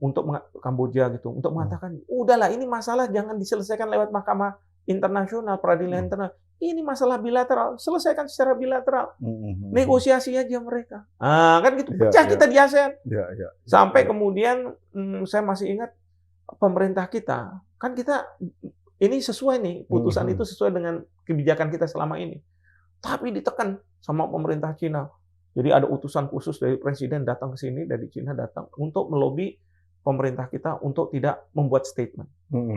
untuk Kamboja gitu, untuk mengatakan, udahlah ini masalah jangan diselesaikan lewat mahkamah internasional, peradilan internasional. Ini masalah bilateral, selesaikan secara bilateral. Negosiasi aja mereka. Nah, kan gitu, pecah kita di ASEAN. Sampai kemudian, saya masih ingat pemerintah kita, kan kita ini sesuai nih, putusan itu sesuai dengan kebijakan kita selama ini. Tapi ditekan sama pemerintah Cina. Jadi ada utusan khusus dari presiden datang ke sini, dari Cina datang untuk melobi pemerintah kita untuk tidak membuat statement.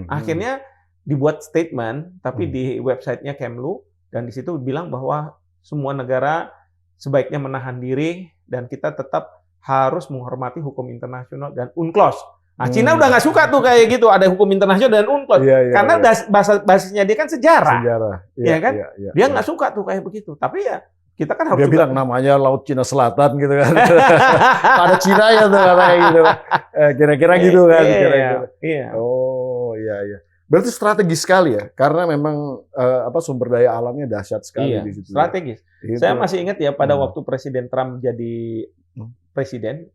Akhirnya dibuat statement, tapi di websitenya Kemlu, dan di situ bilang bahwa semua negara sebaiknya menahan diri, dan kita tetap harus menghormati hukum internasional dan UNCLOS. Nah, Cina udah nggak suka tuh kayak gitu, ada hukum internasional dan UNCLOS. Karena basisnya dia kan sejarah. Ya kan? Dia nggak suka tuh kayak begitu. Tapi ya, kita kan harus dia bilang namanya Laut Cina Selatan gitu kan. Ada Cina ya tuh katanya gitu. Kira-kira gitu kan. Iya. Oh, iya. Berarti strategis sekali ya, karena memang sumber daya alamnya dahsyat sekali di situ. Strategis. Ya. Saya masih ingat ya pada waktu Presiden Trump jadi presiden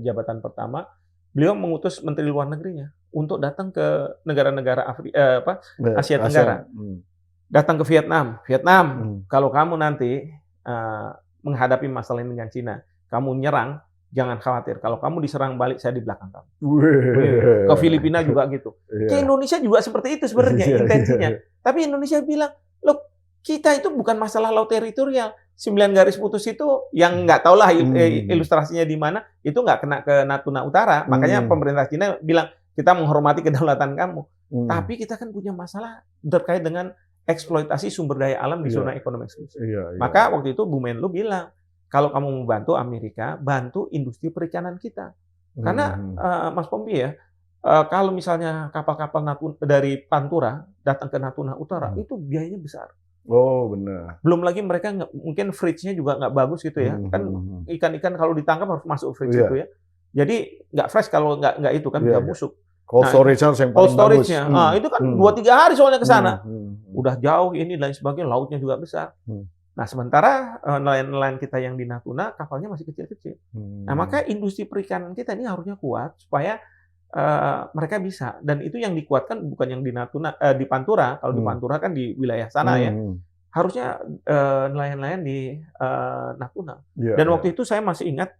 jabatan pertama, beliau mengutus Menteri Luar Negerinya untuk datang ke negara-negara Asia Tenggara. Datang ke Vietnam. Kalau kamu nanti menghadapi masalah ini dengan Cina, kamu nyerang, jangan khawatir. Kalau kamu diserang balik, saya di belakang kamu. Ke Filipina juga gitu. Ke Indonesia juga seperti itu sebenarnya intensinya. Tapi Indonesia bilang, loh, kita itu bukan masalah laut teritorial. 9 garis putus itu yang nggak tahu lah ilustrasinya di mana, itu nggak kena ke Natuna Utara. Makanya pemerintah Cina bilang, kita menghormati kedaulatan kamu. Tapi kita kan punya masalah terkait dengan eksploitasi sumber daya alam di zona ekonomi eksklusif. Maka waktu itu Bu Menlu bilang, kalau kamu membantu Amerika, bantu industri perikanan kita. Karena Mas Pompi ya, kalau misalnya kapal-kapal dari Pantura datang ke Natuna Utara, itu biayanya besar. Oh, benar. Belum lagi mereka mungkin fridge-nya juga nggak bagus gitu ya. Kan ikan-ikan kalau ditangkap harus masuk fridge itu ya. Jadi nggak fresh kalau nggak itu kan bisa busuk. Cold storage-nya yang paling bagus. Itu kan 2-3 hari soalnya ke sana. Udah jauh ini dan sebagainya, lautnya juga besar. Nah, sementara nelayan-nelayan kita yang di Natuna, kapalnya masih kecil-kecil. Nah, maka industri perikanan kita ini harusnya kuat supaya mereka bisa. Dan itu yang dikuatkan bukan yang di Natuna, di Pantura. Kalau di Pantura kan di wilayah sana ya. Harusnya nelayan-nelayan di Natuna. Dan waktu itu saya masih ingat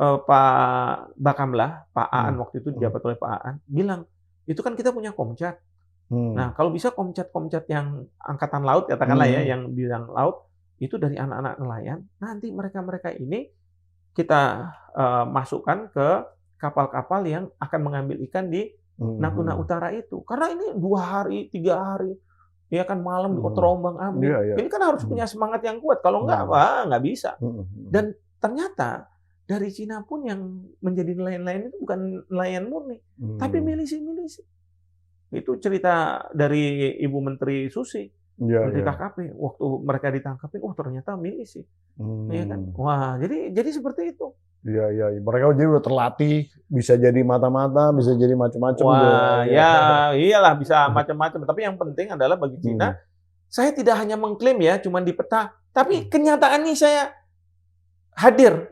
Pak Bakamla, Pak Aan waktu itu dijabat oleh Pak Aan, bilang, itu kan kita punya Komcat. Nah, kalau bisa Komcat-Komcat yang angkatan laut, katakanlah ya, yang bidang laut, itu dari anak-anak nelayan, nanti mereka-mereka ini kita masukkan ke kapal-kapal yang akan mengambil ikan di Natuna Utara itu. Karena ini 2 hari, 3 hari, ya kan malam terombang ambing. Ini kan harus punya semangat yang kuat. Kalau enggak, wah nggak bisa. Dan ternyata dari Cina pun yang menjadi nelayan-nelayan itu bukan nelayan murni, tapi milisi-milisi. Itu cerita dari Ibu Menteri Susi, Menteri KKP. Waktu mereka ditangkapin, ternyata milisi. Ya kan? Wah, jadi seperti itu. Iya. Mereka jadi udah terlatih, bisa jadi mata-mata, bisa jadi macam-macam. Wah, iyalah bisa macam-macam. Tapi yang penting adalah bagi Cina, saya tidak hanya mengklaim ya, cuma di peta, tapi kenyataannya saya hadir.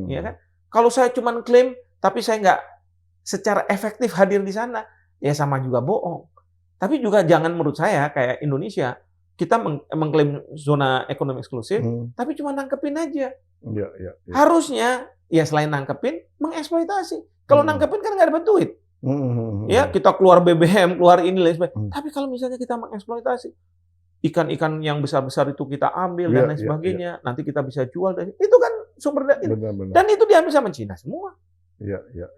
Ya kan? Kalau saya cuma klaim, tapi saya nggak secara efektif hadir di sana, ya sama juga bohong. Tapi juga jangan menurut saya kayak Indonesia, kita mengklaim zona ekonomi eksklusif, tapi cuma nangkepin aja. Harusnya ya selain nangkepin, mengeksploitasi. Kalau nangkepin kan nggak dapat duit. Ya kita keluar BBM, keluar ini lain sebagainya. Tapi kalau misalnya kita mengeksploitasi, ikan-ikan yang besar-besar itu kita ambil dan lain sebagainya, nanti kita bisa jual dari itu kan sumber daya. Dan itu diambil sama Cina semua.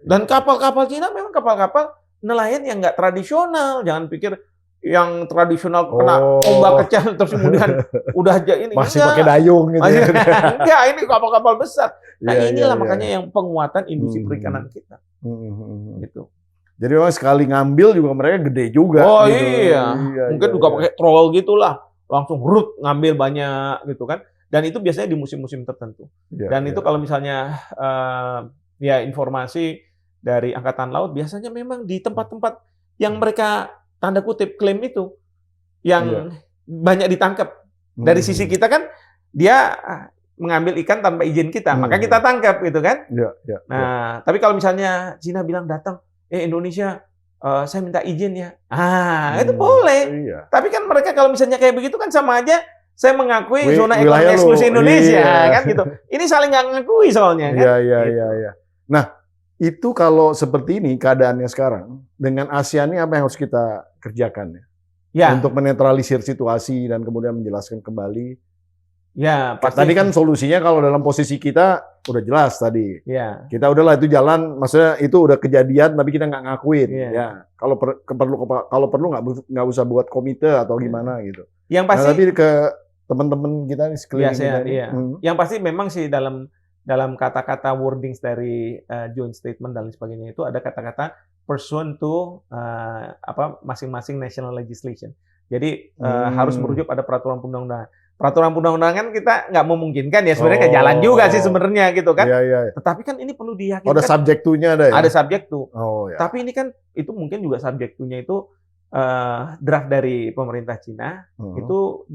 Dan kapal-kapal Cina memang kapal-kapal nelayan yang nggak tradisional. Jangan pikir yang tradisional kena ombak kecil terus kemudian udah ini masih pakai dayung gitu. Enggak, ini kapal-kapal besar. Nah, inilah makanya yang penguatan industri perikanan kita. Gitu. Jadi memang sekali ngambil juga mereka gede juga. Gitu. Mungkin juga pakai troll gitulah, langsung ngambil banyak gitu kan. Dan itu biasanya di musim-musim tertentu. Dan itu kalau misalnya informasi dari Angkatan Laut biasanya memang di tempat-tempat yang mereka tanda kutip klaim itu yang banyak ditangkap. Dari sisi kita kan dia mengambil ikan tanpa izin kita, maka kita tangkap gitu kan. Nah, tapi kalau misalnya Cina bilang datang, Indonesia, saya minta izin ya. Itu boleh. Tapi kan mereka kalau misalnya kayak begitu kan sama aja saya mengakui zona ekonomi eksklusif Indonesia, kan gitu. Ini saling nggak ngakui soalnya kan. Iya. Nah, itu kalau seperti ini keadaannya sekarang, dengan ASEAN ini apa yang harus kita kerjakan ya? Untuk menetralisir situasi dan kemudian menjelaskan kembali. Ya, pasti. Tadi kan solusinya kalau dalam posisi kita udah jelas tadi. Ya. Kita udahlah itu jalan, maksudnya itu udah kejadian tapi kita nggak ngakuin. Ya. Kalau perlu nggak usah buat komite atau gimana gitu. Yang pasti. Tapi ke teman-teman kita di sekeliling kita ini. Yang pasti memang sih dalam kata-kata wordings dari joint statement dan lain sebagainya itu ada kata-kata pursuant to masing-masing national legislation. Jadi harus merujuk pada peraturan perundang-undangan. Peraturan perundang-undangan kita nggak memungkinkan ya sebenarnya ke jalan juga sih sebenarnya gitu kan. Tetapi kan ini perlu diyakinkan. Ada subject to-nya ada ya? Ada subject to. Tapi ini kan itu mungkin juga subject to-nya itu draft dari pemerintah Cina itu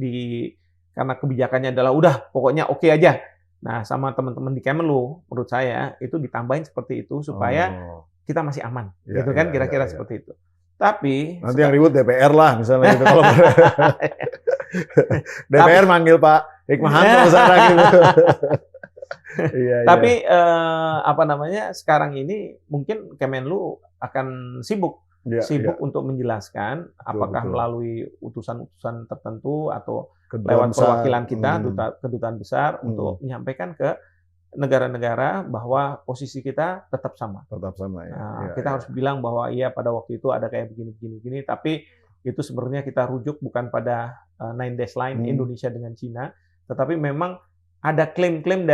karena kebijakannya adalah udah pokoknya oke aja. Nah, sama teman-teman di Kemenlu menurut saya itu ditambahin seperti itu supaya kita masih aman. Gitu kan kira-kira seperti itu. Tapi nanti yang ribut DPR lah misalnya gitu kalau DPR manggil Pak Hikmahanto sana gitu. Tapi sekarang ini mungkin Kemenlu akan sibuk untuk menjelaskan apakah melalui utusan-utusan tertentu atau lewat perwakilan kita kedutaan besar untuk menyampaikan ke negara-negara bahwa posisi kita tetap sama. Kita harus bilang bahwa pada waktu itu ada kayak begini, tapi itu sebenarnya kita rujuk bukan pada 9 dash line Indonesia dengan Cina, tetapi memang ada klaim-klaim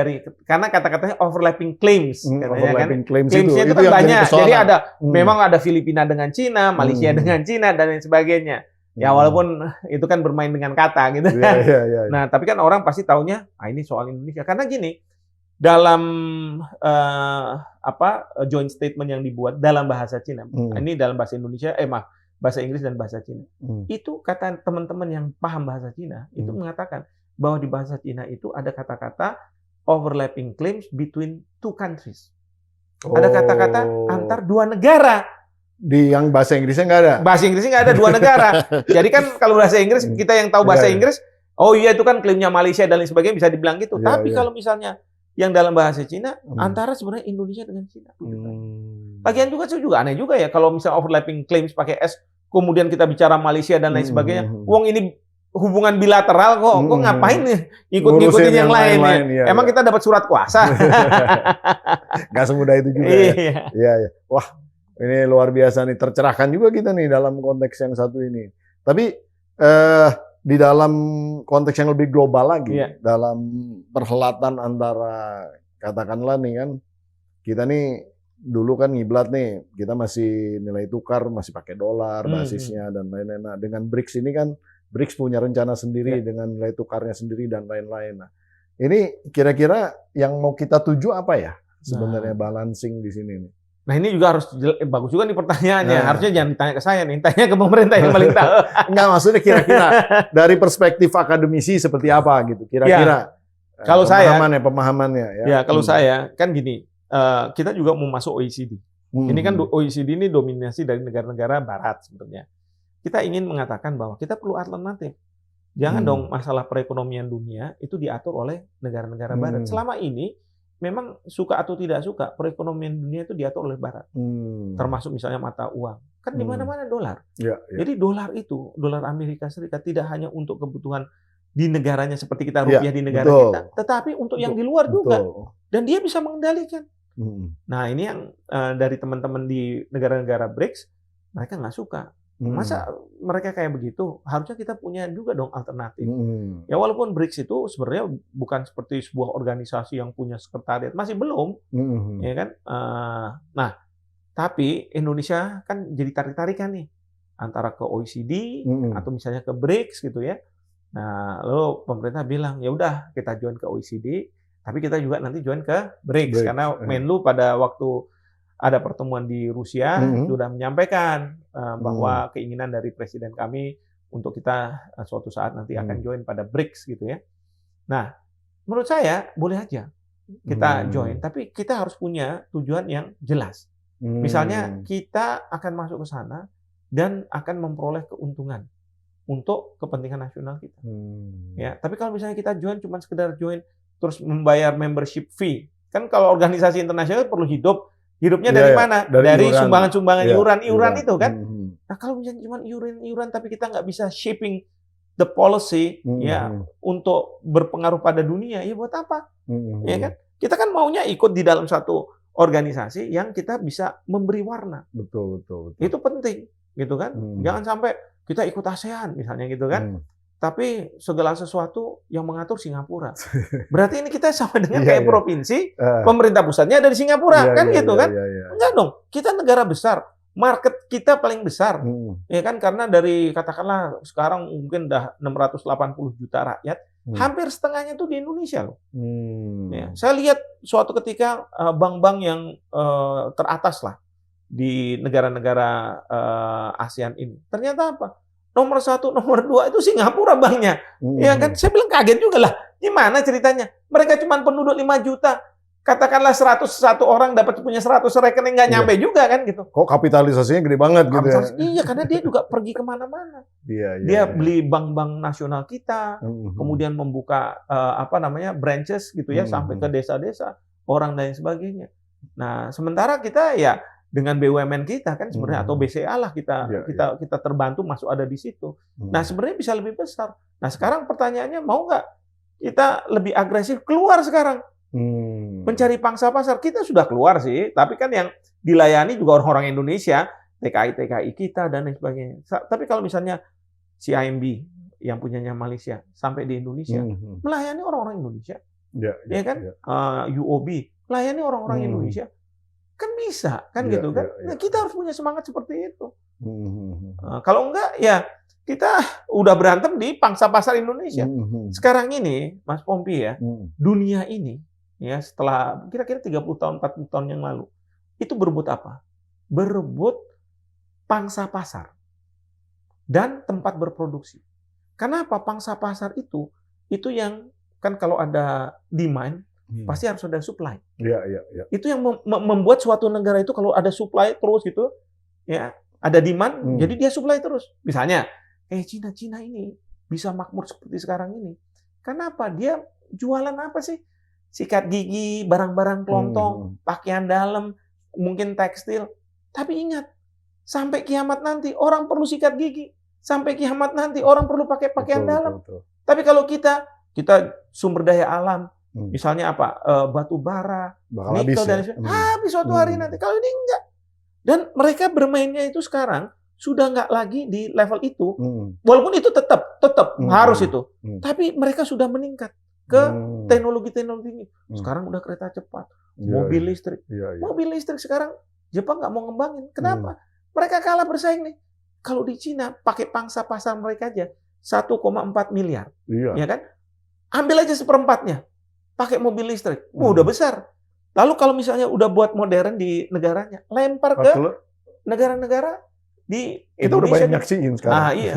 karena kata-katanya overlapping claims, claims-nya itu kan banyak. Jadi memang ada Filipina dengan Cina, Malaysia dengan Cina dan lain sebagainya. Ya walaupun itu kan bermain dengan kata gitu kan. Nah, tapi kan orang pasti taunya ini soal Indonesia karena gini, dalam joint statement yang dibuat dalam bahasa Cina. Ini dalam bahasa Indonesia, bahasa Inggris dan bahasa Cina. Itu kata teman-teman yang paham bahasa Cina itu mengatakan bahwa di bahasa Cina itu ada kata-kata overlapping claims between two countries. Ada kata-kata antar dua negara. Di yang bahasa Inggrisnya nggak ada? Bahasa Inggrisnya nggak ada, dua negara. Jadi kan kalau bahasa Inggris, kita yang tahu bahasa Inggris, itu kan klaimnya Malaysia dan lain sebagainya bisa dibilang gitu. Tapi kalau misalnya yang dalam bahasa Cina, antara sebenarnya Indonesia dengan Cina. Bagian juga aneh juga ya, kalau misalnya overlapping claims pakai S, kemudian kita bicara Malaysia dan lain sebagainya. Wong ini hubungan bilateral kok ngapain nih ikut-ikutin yang lain ya. Emang kita dapat surat kuasa? Nggak semudah itu juga ya. Wah, ini luar biasa nih, tercerahkan juga kita nih dalam konteks yang satu ini. Tapi di dalam konteks yang lebih global lagi, dalam perhelatan antara katakanlah nih kan, kita nih dulu kan ngiblat nih, kita masih nilai tukar masih pakai dolar basisnya dan lain-lain. Nah, dengan BRICS ini kan, BRICS punya rencana sendiri dengan nilai tukarnya sendiri dan lain-lain. Nah, ini kira-kira yang mau kita tuju apa ya sebenarnya balancing di sini nih? Nah ini juga harus bagus juga nih pertanyaannya. Harusnya jangan ditanya ke saya nih, tanya ke pemerintah yang paling tahu. Enggak, maksudnya kira-kira dari perspektif akademisi seperti apa gitu? Kira-kira kalau pemahamannya. Ya kalau saya kan gini, kita juga mau masuk OECD. Ini kan OECD ini dominasi dari negara-negara Barat sebenarnya. Kita ingin mengatakan bahwa kita perlu alternatif. Jangan dong masalah perekonomian dunia itu diatur oleh negara-negara Barat. Selama ini memang suka atau tidak suka, perekonomian dunia itu diatur oleh Barat. Termasuk misalnya mata uang. Kan di mana-mana dolar. Jadi dolar Amerika Serikat tidak hanya untuk kebutuhan di negaranya seperti kita rupiah di negara kita, tetapi untuk yang di luar juga. Dan dia bisa mengendalikan. Nah ini yang dari teman-teman di negara-negara BRICS, mereka nggak suka. Masa mereka kayak begitu? Harusnya kita punya juga dong alternatif. Ya walaupun BRICS itu sebenarnya bukan seperti sebuah organisasi yang punya sekretariat, masih belum, ya kan? Nah, tapi Indonesia kan jadi tarik-tarikan nih antara ke OECD atau misalnya ke BRICS gitu ya. Nah, lalu pemerintah bilang ya udah kita join ke OECD, tapi kita juga nanti join ke BRICS karena Menlu pada waktu ada pertemuan di Rusia sudah menyampaikan bahwa keinginan dari presiden kami untuk kita suatu saat nanti akan join pada BRICS gitu ya. Nah, menurut saya boleh aja kita join, tapi kita harus punya tujuan yang jelas. Misalnya kita akan masuk ke sana dan akan memperoleh keuntungan untuk kepentingan nasional kita. Ya, tapi kalau misalnya kita join cuma sekedar join terus membayar membership fee, kan kalau organisasi internasional perlu hidupnya dari mana? Dari sumbangan-sumbangan iuran itu kan. Nah, kalau misalnya cuma iuran tapi kita nggak bisa shaping the policy ya untuk berpengaruh pada dunia, ya buat apa? Ya kan? Kita kan maunya ikut di dalam satu organisasi yang kita bisa memberi warna. Betul. Itu penting, gitu kan? Jangan sampai kita ikut ASEAN misalnya gitu kan. Tapi segala sesuatu yang mengatur Singapura. Berarti ini kita sama dengan kayak provinsi, pemerintah pusatnya ada di Singapura, kan gitu kan? Enggak dong, kita negara besar, market kita paling besar, ya kan? Karena dari katakanlah sekarang mungkin udah 680 juta rakyat, hampir setengahnya itu di Indonesia loh. Ya, saya lihat suatu ketika bank-bank yang teratas lah di negara-negara ASEAN ini, ternyata apa? Nomor 1, nomor 2 itu Singapura banknya. Ya kan? Saya bilang kaget juga lah. Gimana ceritanya? Mereka cuma penduduk 5 juta. Katakanlah 101 orang dapat punya 100 rekening, nggak nyampe juga kan gitu. Kok kapitalisasinya gede banget gitu ya? Iya, karena dia juga pergi kemana-mana. Dia beli bank-bank nasional kita, kemudian membuka branches gitu ya, sampai ke desa-desa, orang dan sebagainya. Nah, sementara kita ya dengan BUMN kita kan sebenarnya atau BCA lah kita terbantu masuk ada di situ. Nah, sebenarnya bisa lebih besar. Nah, sekarang pertanyaannya mau nggak kita lebih agresif keluar sekarang mencari pangsa pasar? Kita sudah keluar sih, tapi kan yang dilayani juga orang-orang Indonesia, TKI kita dan lain sebagainya. Tapi kalau misalnya CIMB yang punyanya Malaysia sampai di Indonesia melayani orang-orang Indonesia, ya kan? UOB melayani orang-orang Indonesia. Kan bisa, kan gitu kan? Nah, kita harus punya semangat seperti itu. Kalau enggak, ya kita udah berantem di pangsa pasar Indonesia. Sekarang ini, Mas Pompi ya, dunia ini, ya setelah kira-kira 30 tahun, 40 tahun yang lalu, itu berebut apa? Berebut pangsa pasar dan tempat berproduksi. Kenapa? Pangsa pasar itu yang kan kalau ada demand, pasti harus ada supply. Itu yang membuat suatu negara itu kalau ada supply terus gitu, ya ada demand, jadi dia supply terus. Misalnya, Cina ini bisa makmur seperti sekarang ini. Kenapa? Dia jualan apa sih? Sikat gigi, barang-barang kelontong, pakaian dalam, mungkin tekstil. Tapi ingat, sampai kiamat nanti orang perlu sikat gigi. Sampai kiamat nanti orang perlu pakai pakaian dalam. Tapi kalau kita sumber daya alam, misalnya apa? Batu bara, nikel dan habis suatu hari nanti. Kalau ini enggak. Dan mereka bermainnya itu sekarang sudah enggak lagi di level itu. Walaupun itu tetap harus itu. Tapi mereka sudah meningkat ke teknologi-teknologi ini. Sekarang udah kereta cepat, mobil listrik. Mobil listrik sekarang Jepang nggak mau ngembangin. Kenapa? Mereka kalah bersaing nih. Kalau di Cina pakai pangsa pasar mereka aja 1,4 miliar. Ya kan? Ambil aja seperempatnya. Pakai mobil listrik, udah besar. Lalu kalau misalnya udah buat modern di negaranya, lempar ke negara-negara di Indonesia. Itu udah banyak nyaksiin sekarang. Iya.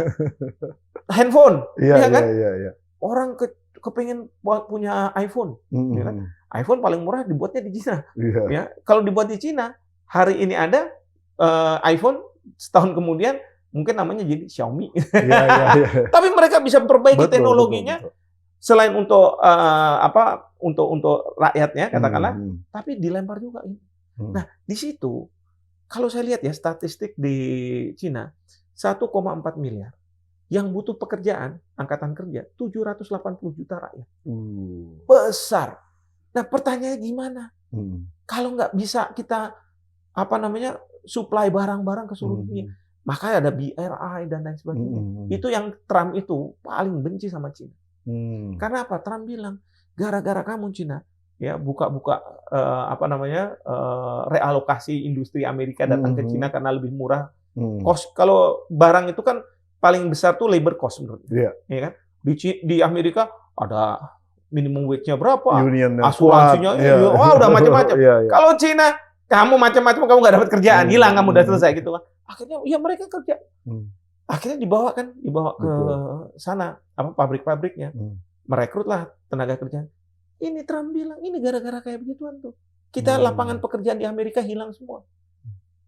Handphone, iya kan? Iya. Orang kepingin punya iPhone, ya kan? iPhone paling murah dibuatnya di Cina. Ya, kalau dibuat di Cina, hari ini ada iPhone, setahun kemudian mungkin namanya jadi Xiaomi. Tapi mereka bisa perbaiki teknologinya. Selain untuk untuk rakyatnya katakanlah, tapi dilempar juga ini. Nah, di situ kalau saya lihat ya statistik di Cina 1,4 miliar yang butuh pekerjaan, angkatan kerja 780 juta rakyat. Besar. Nah, pertanyaannya gimana? Kalau nggak bisa kita supply barang-barang ke seluruh dunia, makanya ada BRI dan lain sebagainya. Itu yang Trump itu paling benci sama Cina. Karena apa? Trump bilang, gara-gara kamu Cina, ya buka-buka realokasi industri Amerika datang ke Cina karena lebih murah. Cost kalau barang itu kan paling besar tuh labor cost menurut. Ya kan? Di Amerika ada minimum wage-nya berapa, asuransinya, udah macam-macam. Kalau Cina, kamu macam-macam kamu nggak dapat kerjaan, hilang kamu udah selesai gitu kan. Akhirnya ya mereka kerja. Akhirnya dibawa ke sana pabrik-pabriknya, merekrutlah tenaga kerja. ini Trump bilang ini gara-gara kayak begituan tuh. Kita lapangan pekerjaan di Amerika hilang semua.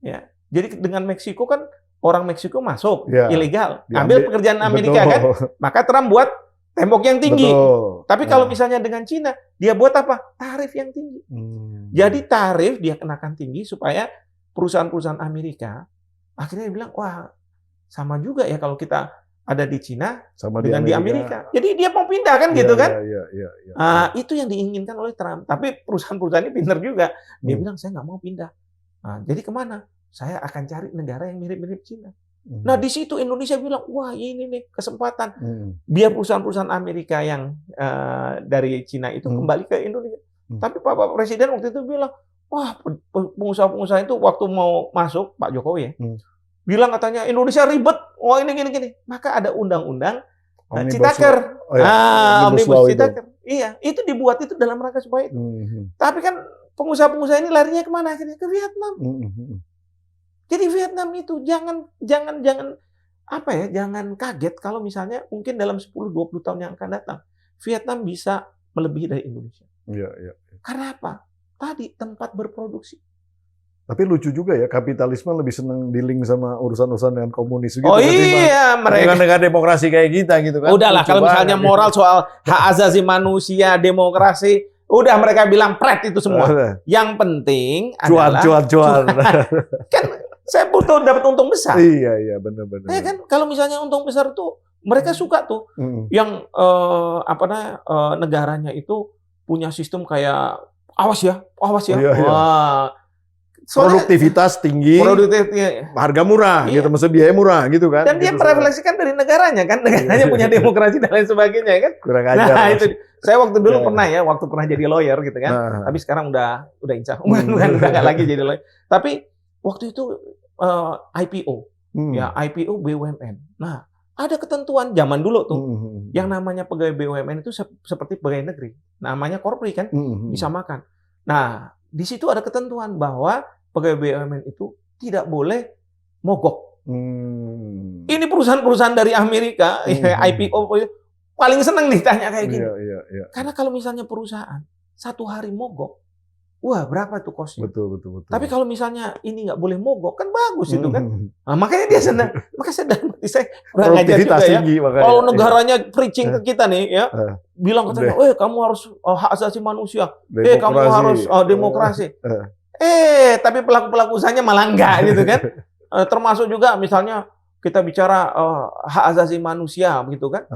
Ya. Jadi dengan Meksiko kan orang Meksiko masuk ilegal, ambil pekerjaan Amerika kan. Maka Trump buat tembok yang tinggi. Tapi kalau misalnya dengan Cina, dia buat apa? Tarif yang tinggi. Jadi tarif dia kenakan tinggi supaya perusahaan-perusahaan Amerika akhirnya bilang, wah sama juga ya kalau kita ada di Cina sama dengan di Amerika. Jadi dia mau pindah kan gitu kan? Itu yang diinginkan oleh Trump. Tapi perusahaan-perusahaan ini pintar juga. Dia bilang saya nggak mau pindah. Jadi kemana? Saya akan cari negara yang mirip-mirip Cina. Nah di situ Indonesia bilang, wah ini nih kesempatan. Biar perusahaan-perusahaan Amerika yang dari Cina itu kembali ke Indonesia. Tapi Pak Presiden waktu itu bilang, wah pengusaha-pengusaha itu waktu mau masuk Pak Jokowi ya. Bilang katanya Indonesia ribet, wah ini gini-gini. Maka ada undang-undang Citaker. Omnibus Citaker. Iya, itu dibuat itu dalam rangka supaya itu. Tapi kan pengusaha-pengusaha ini larinya kemana akhirnya? Ke Vietnam. Jadi Vietnam itu jangan apa ya? Jangan kaget kalau misalnya mungkin dalam 10-20 tahun yang akan datang Vietnam bisa melebihi dari Indonesia. Karena apa? Tadi tempat berproduksi. Tapi lucu juga ya, kapitalisme lebih senang dealing sama urusan-urusan dengan komunis gitu. Oh iya, mereka dengan demokrasi kayak kita gitu kan. Udahlah, kalau misalnya moral soal hak asasi manusia, demokrasi, udah mereka bilang pret itu semua. Yang penting adalah cuan. Kan saya butuh dapat untung besar. Iya, benar-benar. Ya kan, kalau misalnya untung besar tuh mereka suka tuh yang negaranya itu punya sistem kayak awas ya. Wah. Produktivitas tinggi, harga murah, gitu, maksudnya biaya murah, gitu kan? Dan dia gitu, merefleksikan dari negaranya kan, negaranya punya demokrasi dan lain sebagainya kan? Kurang ajar. Nah itu, saya waktu dulu pernah jadi lawyer gitu kan, tapi sekarang udah insaf, bukan nggak lagi jadi lawyer. Tapi waktu itu IPO, IPO BUMN. Nah ada ketentuan zaman dulu tuh, yang namanya pegawai BUMN itu seperti pegawai negeri, namanya korpri kan, disamakan. Nah di situ ada ketentuan bahwa pegawai BUMN itu tidak boleh mogok. Ini perusahaan-perusahaan dari Amerika, IPO paling seneng ditanya kayak gini. Karena kalau misalnya perusahaan 1 hari mogok, wah berapa tuh kosnya? Betul. Tapi kalau misalnya ini nggak boleh mogok, kan bagus itu kan. Nah, makanya dia senang. Makanya saya kurang ajar juga ya. Kalau negaranya preaching ke kita nih ya, bilang katanya, kamu harus hak asasi manusia, kamu harus demokrasi. Tapi pelaku-pelaku usahanya malah enggak gitu kan. Termasuk juga misalnya kita bicara hak asasi manusia gitu kan.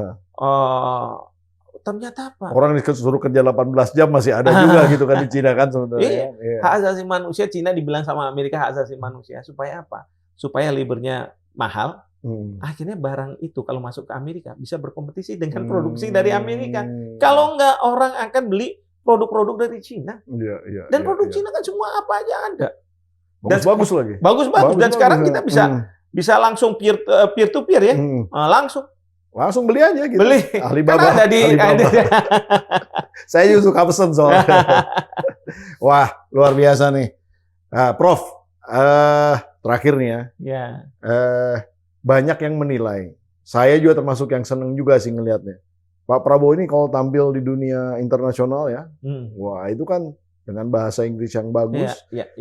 Ternyata apa? Orang disuruh kerja 18 jam masih ada juga gitu kan di Cina kan sebenarnya. Hak asasi manusia Cina dibilang sama Amerika hak asasi manusia supaya apa? Supaya labornya mahal. Akhirnya barang itu kalau masuk ke Amerika bisa berkompetisi dengan produksi dari Amerika. Kalau enggak orang akan beli produk-produk dari Cina. Dan produk Cina kan semua apa aja ada. Bagus lagi. Bagus. Dan sekarang kita bisa langsung peer to peer ya. Langsung beli aja gitu. Beli. Alibaba. Kan ada di Saya juga suka pesen soalnya. Wah, luar biasa nih. Prof, terakhir nih ya. Banyak yang menilai. Saya juga termasuk yang seneng juga sih ngelihatnya. Pak Prabowo ini kalau tampil di dunia internasional ya, wah itu kan dengan bahasa Inggris yang bagus,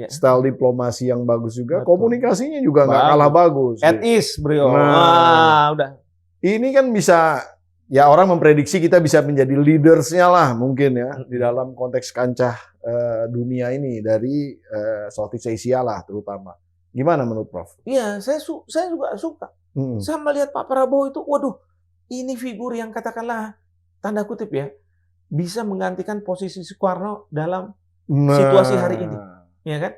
style diplomasi yang bagus juga, komunikasinya juga nggak kalah bagus. At ease, bro. Udah. Ini kan bisa, ya orang memprediksi kita bisa menjadi leadersnya lah mungkin ya di dalam konteks kancah dunia ini dari Southeast Asia lah terutama. Gimana menurut Prof? Iya, saya juga suka. Saya melihat Pak Prabowo itu, waduh, ini figur yang katakanlah tanda kutip ya bisa menggantikan posisi Soekarno dalam situasi hari ini, ya kan?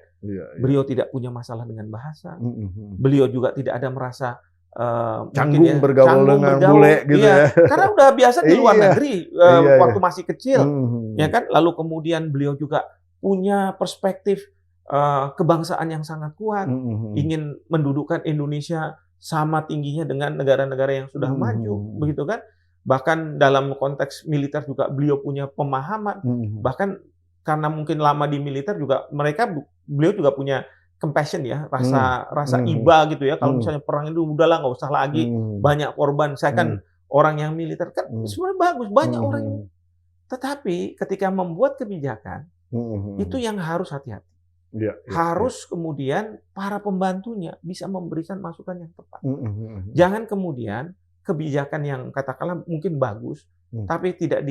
Beliau tidak punya masalah dengan bahasa, beliau juga tidak ada merasa canggung bergaul dengan bule gitu ya. Karena udah biasa di luar negeri waktu masih kecil, ya kan? Lalu kemudian beliau juga punya perspektif kebangsaan yang sangat kuat, ingin mendudukan Indonesia sama tingginya dengan negara-negara yang sudah maju, begitu kan? Bahkan dalam konteks militer juga beliau punya pemahaman, bahkan karena mungkin lama di militer juga beliau juga punya compassion ya, rasa iba gitu ya. Kalau misalnya perang itu udahlah nggak usah lagi banyak korban. Saya kan orang yang militer kan sebenarnya bagus, banyak orang. Tetapi ketika membuat kebijakan, itu yang harus hati-hati. Harus kemudian para pembantunya bisa memberikan masukan yang tepat. Jangan kemudian kebijakan yang katakanlah mungkin bagus, tapi tidak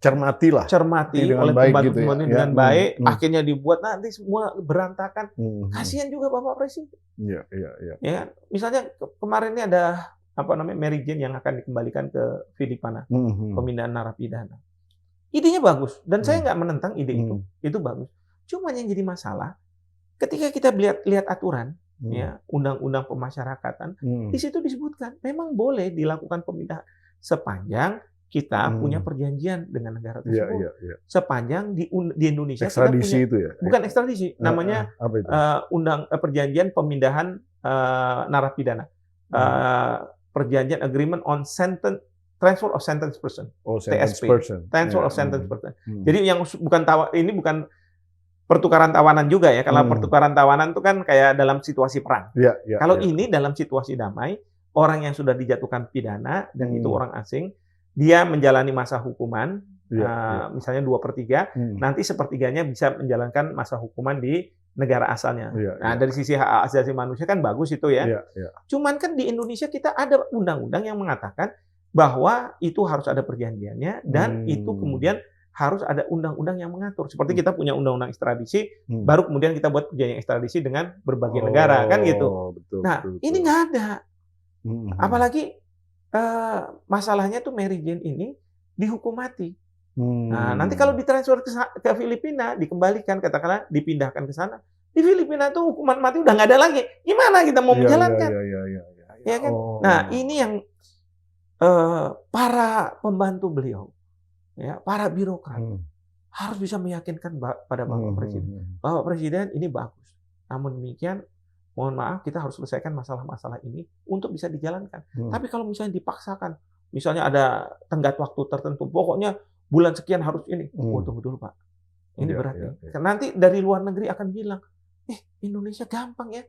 cermati oleh pembantu gitu ya. Dengan baik, akhirnya dibuat nanti semua berantakan. Kasihan juga Bapak Presiden. Ya, misalnya kemarin ini ada Mary Jane yang akan dikembalikan ke Filipina, pemindahan narapidana. Idenya bagus, dan saya nggak menentang ide itu bagus. Cuma yang jadi masalah, ketika kita lihat aturan, ya undang-undang pemasyarakatan, di situ disebutkan memang boleh dilakukan pemindahan sepanjang kita punya perjanjian dengan negara tersebut. Sepanjang di Indonesia ekstradisi kita punya, itu ya? Bukan ekstradisi, namanya perjanjian pemindahan narapidana. Perjanjian agreement on transfer of sentence person, TSP, transfer of sentence person. Jadi yang ini bukan pertukaran tawanan juga ya. Kalau pertukaran tawanan itu kan kayak dalam situasi perang. Kalau ini dalam situasi damai, orang yang sudah dijatuhkan pidana dan itu orang asing, dia menjalani masa hukuman, misalnya 2/3, nanti 1/3-nya bisa menjalankan masa hukuman di negara asalnya. Dari sisi hak asasi manusia kan bagus itu ya. Cuman kan di Indonesia kita ada undang-undang yang mengatakan bahwa itu harus ada perjanjiannya dan itu kemudian harus ada undang-undang yang mengatur. Seperti kita punya undang-undang ekstradisi, baru kemudian kita buat perjanjian ekstradisi dengan berbagai negara kan gitu. Ini nggak ada. Apalagi masalahnya tuh Mary Jane ini dihukum mati. Nah, nanti kalau ditransfer ke Filipina, dikembalikan, katakanlah dipindahkan ke sana, di Filipina tuh hukuman mati udah nggak ada lagi. Gimana kita mau menjalankan? Ya kan? Nah, ini yang para pembantu beliau, ya, para birokrat harus bisa meyakinkan pada Bapak Presiden. Bapak Presiden ini bagus. Namun demikian, mohon maaf, kita harus selesaikan masalah-masalah ini untuk bisa dijalankan. Tapi kalau misalnya dipaksakan, misalnya ada tenggat waktu tertentu, pokoknya bulan sekian harus ini. Tunggu dulu Pak, ini berat nih. Nanti dari luar negeri akan bilang, Indonesia gampang ya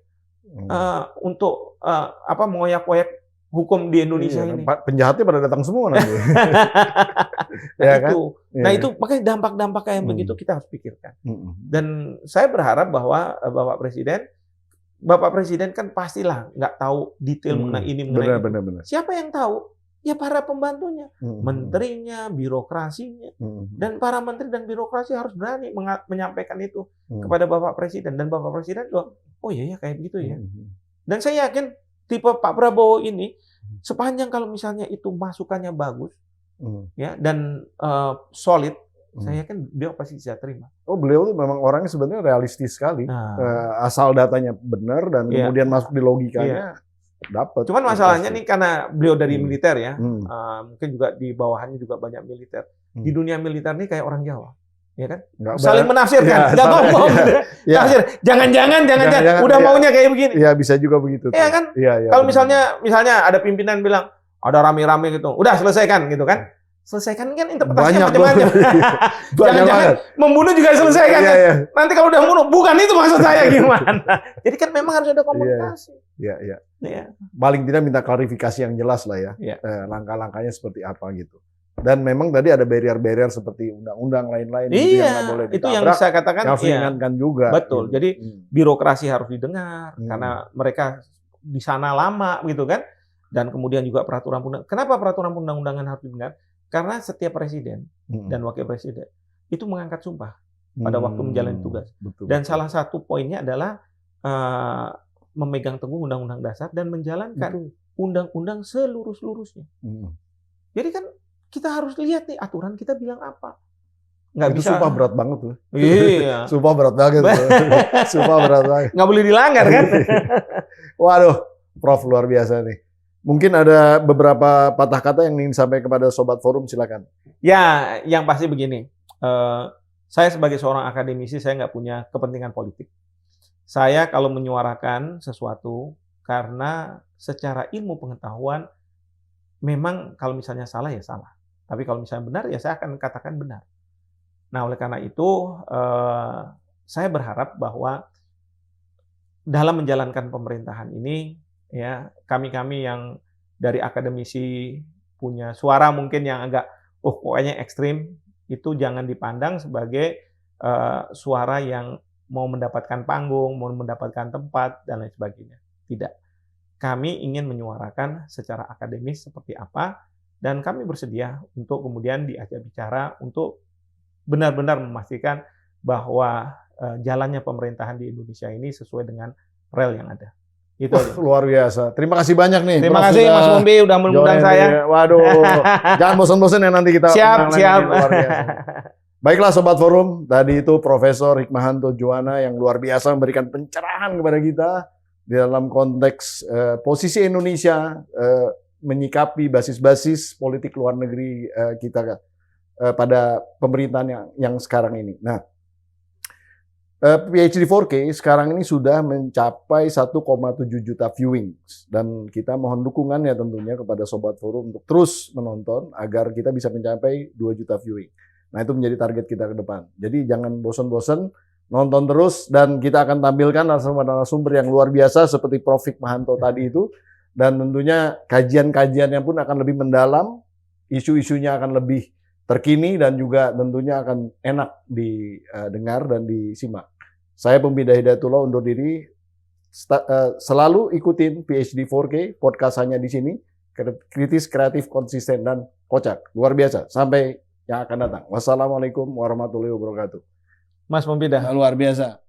untuk mengoyak-oyak hukum di Indonesia ini. Penjahatnya pada datang semua nanti. Nah itu makanya dampak-dampak kayak begitu kita harus pikirkan. Dan saya berharap bahwa Bapak Presiden kan pastilah nggak tahu detail mengenai ini mengenai itu. Benar. Siapa yang tahu? Ya para pembantunya, menterinya, birokrasinya, dan para menteri dan birokrasi harus berani menyampaikan itu kepada Bapak Presiden, dan Bapak Presiden juga, oh iya ya kayak begitu ya. Dan saya yakin tipe Pak Prabowo ini sepanjang kalau misalnya itu masukannya bagus, ya dan solid, saya yakin beliau pasti bisa terima. Beliau tuh memang orangnya sebenarnya realistis sekali, asal datanya benar dan kemudian masuk di logikanya. Dapat. Cuman masalahnya nih karena beliau dari militer ya, mungkin juga di bawahannya juga banyak militer. Di dunia militer nih kayak orang Jawa, ya kan? Saling menafsirkan, nggak ngomong. Jangan-jangan, udah maunya kayak begini. Iya bisa juga begitu. Iya kan? Kalau misalnya ada pimpinan bilang ada rame-rame gitu, udah selesaikan gitu kan? Selesaikan kan interpretasinya macam-macam. Jangan-jangan membunuh juga selesaikan. Nanti kalau udah membunuh, bukan itu maksud saya gimana. Jadi kan memang harus ada komunikasi. Iya. Paling tidak minta klarifikasi yang jelas lah ya. Langkah-langkahnya seperti apa gitu. Dan memang tadi ada barrier-barrier seperti undang-undang lain-lain yang nggak boleh ditabrak. Itu yang saya katakan. Yang ingatkan juga. Betul. Jadi birokrasi harus didengar karena mereka di sana lama gitu kan. Dan kemudian juga peraturan undang. Kenapa peraturan undang-undangan harus didengar? Karena setiap presiden dan wakil presiden itu mengangkat sumpah pada waktu menjalani tugas. Dan salah satu poinnya adalah memegang teguh undang-undang dasar dan menjalankan undang-undang seluruh-seluruhnya. Jadi kan kita harus lihat nih aturan kita bilang apa. Nggak bisa. Sumpah berat banget tuh. Iya. Sumpah berat banget. Sumpah berat banget. Nggak boleh dilanggar kan? Waduh, Prof luar biasa nih. Mungkin ada beberapa patah kata yang ingin sampai kepada Sobat Forum, silakan. Ya, yang pasti begini. Saya sebagai seorang akademisi, saya nggak punya kepentingan politik. Saya kalau menyuarakan sesuatu, karena secara ilmu pengetahuan, memang kalau misalnya salah, ya salah. Tapi kalau misalnya benar, ya saya akan katakan benar. Nah, oleh karena itu, saya berharap bahwa dalam menjalankan pemerintahan ini, ya kami yang dari akademisi punya suara mungkin yang agak, pokoknya ekstrim, itu jangan dipandang sebagai suara yang mau mendapatkan panggung, mau mendapatkan tempat, dan lain sebagainya. Tidak. Kami ingin menyuarakan secara akademis seperti apa, dan kami bersedia untuk kemudian diajak bicara untuk benar-benar memastikan bahwa jalannya pemerintahan di Indonesia ini sesuai dengan rel yang ada. Itu aja. Luar biasa. Terima kasih banyak nih. Terima kasih Mas Mumbi udah mengundang saya. Waduh, jangan bosan-bosan ya nanti kita. Siap. Luar biasa. Baiklah Sobat Forum, tadi itu Profesor Hikmahanto Juwana yang luar biasa memberikan pencerahan kepada kita di dalam konteks posisi Indonesia menyikapi basis-basis politik luar negeri kita pada pemerintahan yang sekarang ini. Nah, PhD 4K sekarang ini sudah mencapai 1,7 juta viewing dan kita mohon dukungannya tentunya kepada Sobat Forum untuk terus menonton agar kita bisa mencapai 2 juta viewing. Nah, itu menjadi target kita ke depan. Jadi jangan bosan-bosan, nonton terus dan kita akan tampilkan narasumber yang luar biasa seperti Prof. Hikmahanto tadi itu, dan tentunya kajian-kajiannya pun akan lebih mendalam, isu-isunya akan lebih terkini dan juga tentunya akan enak didengar dan disimak. Saya Pembida Hidayatullah undur diri. Selalu ikutin PhD 4K podcast hanya di sini, kritis, kreatif, konsisten dan kocak. Luar biasa. Sampai yang akan datang. Wassalamualaikum warahmatullahi wabarakatuh. Mas Pembida. Luar biasa.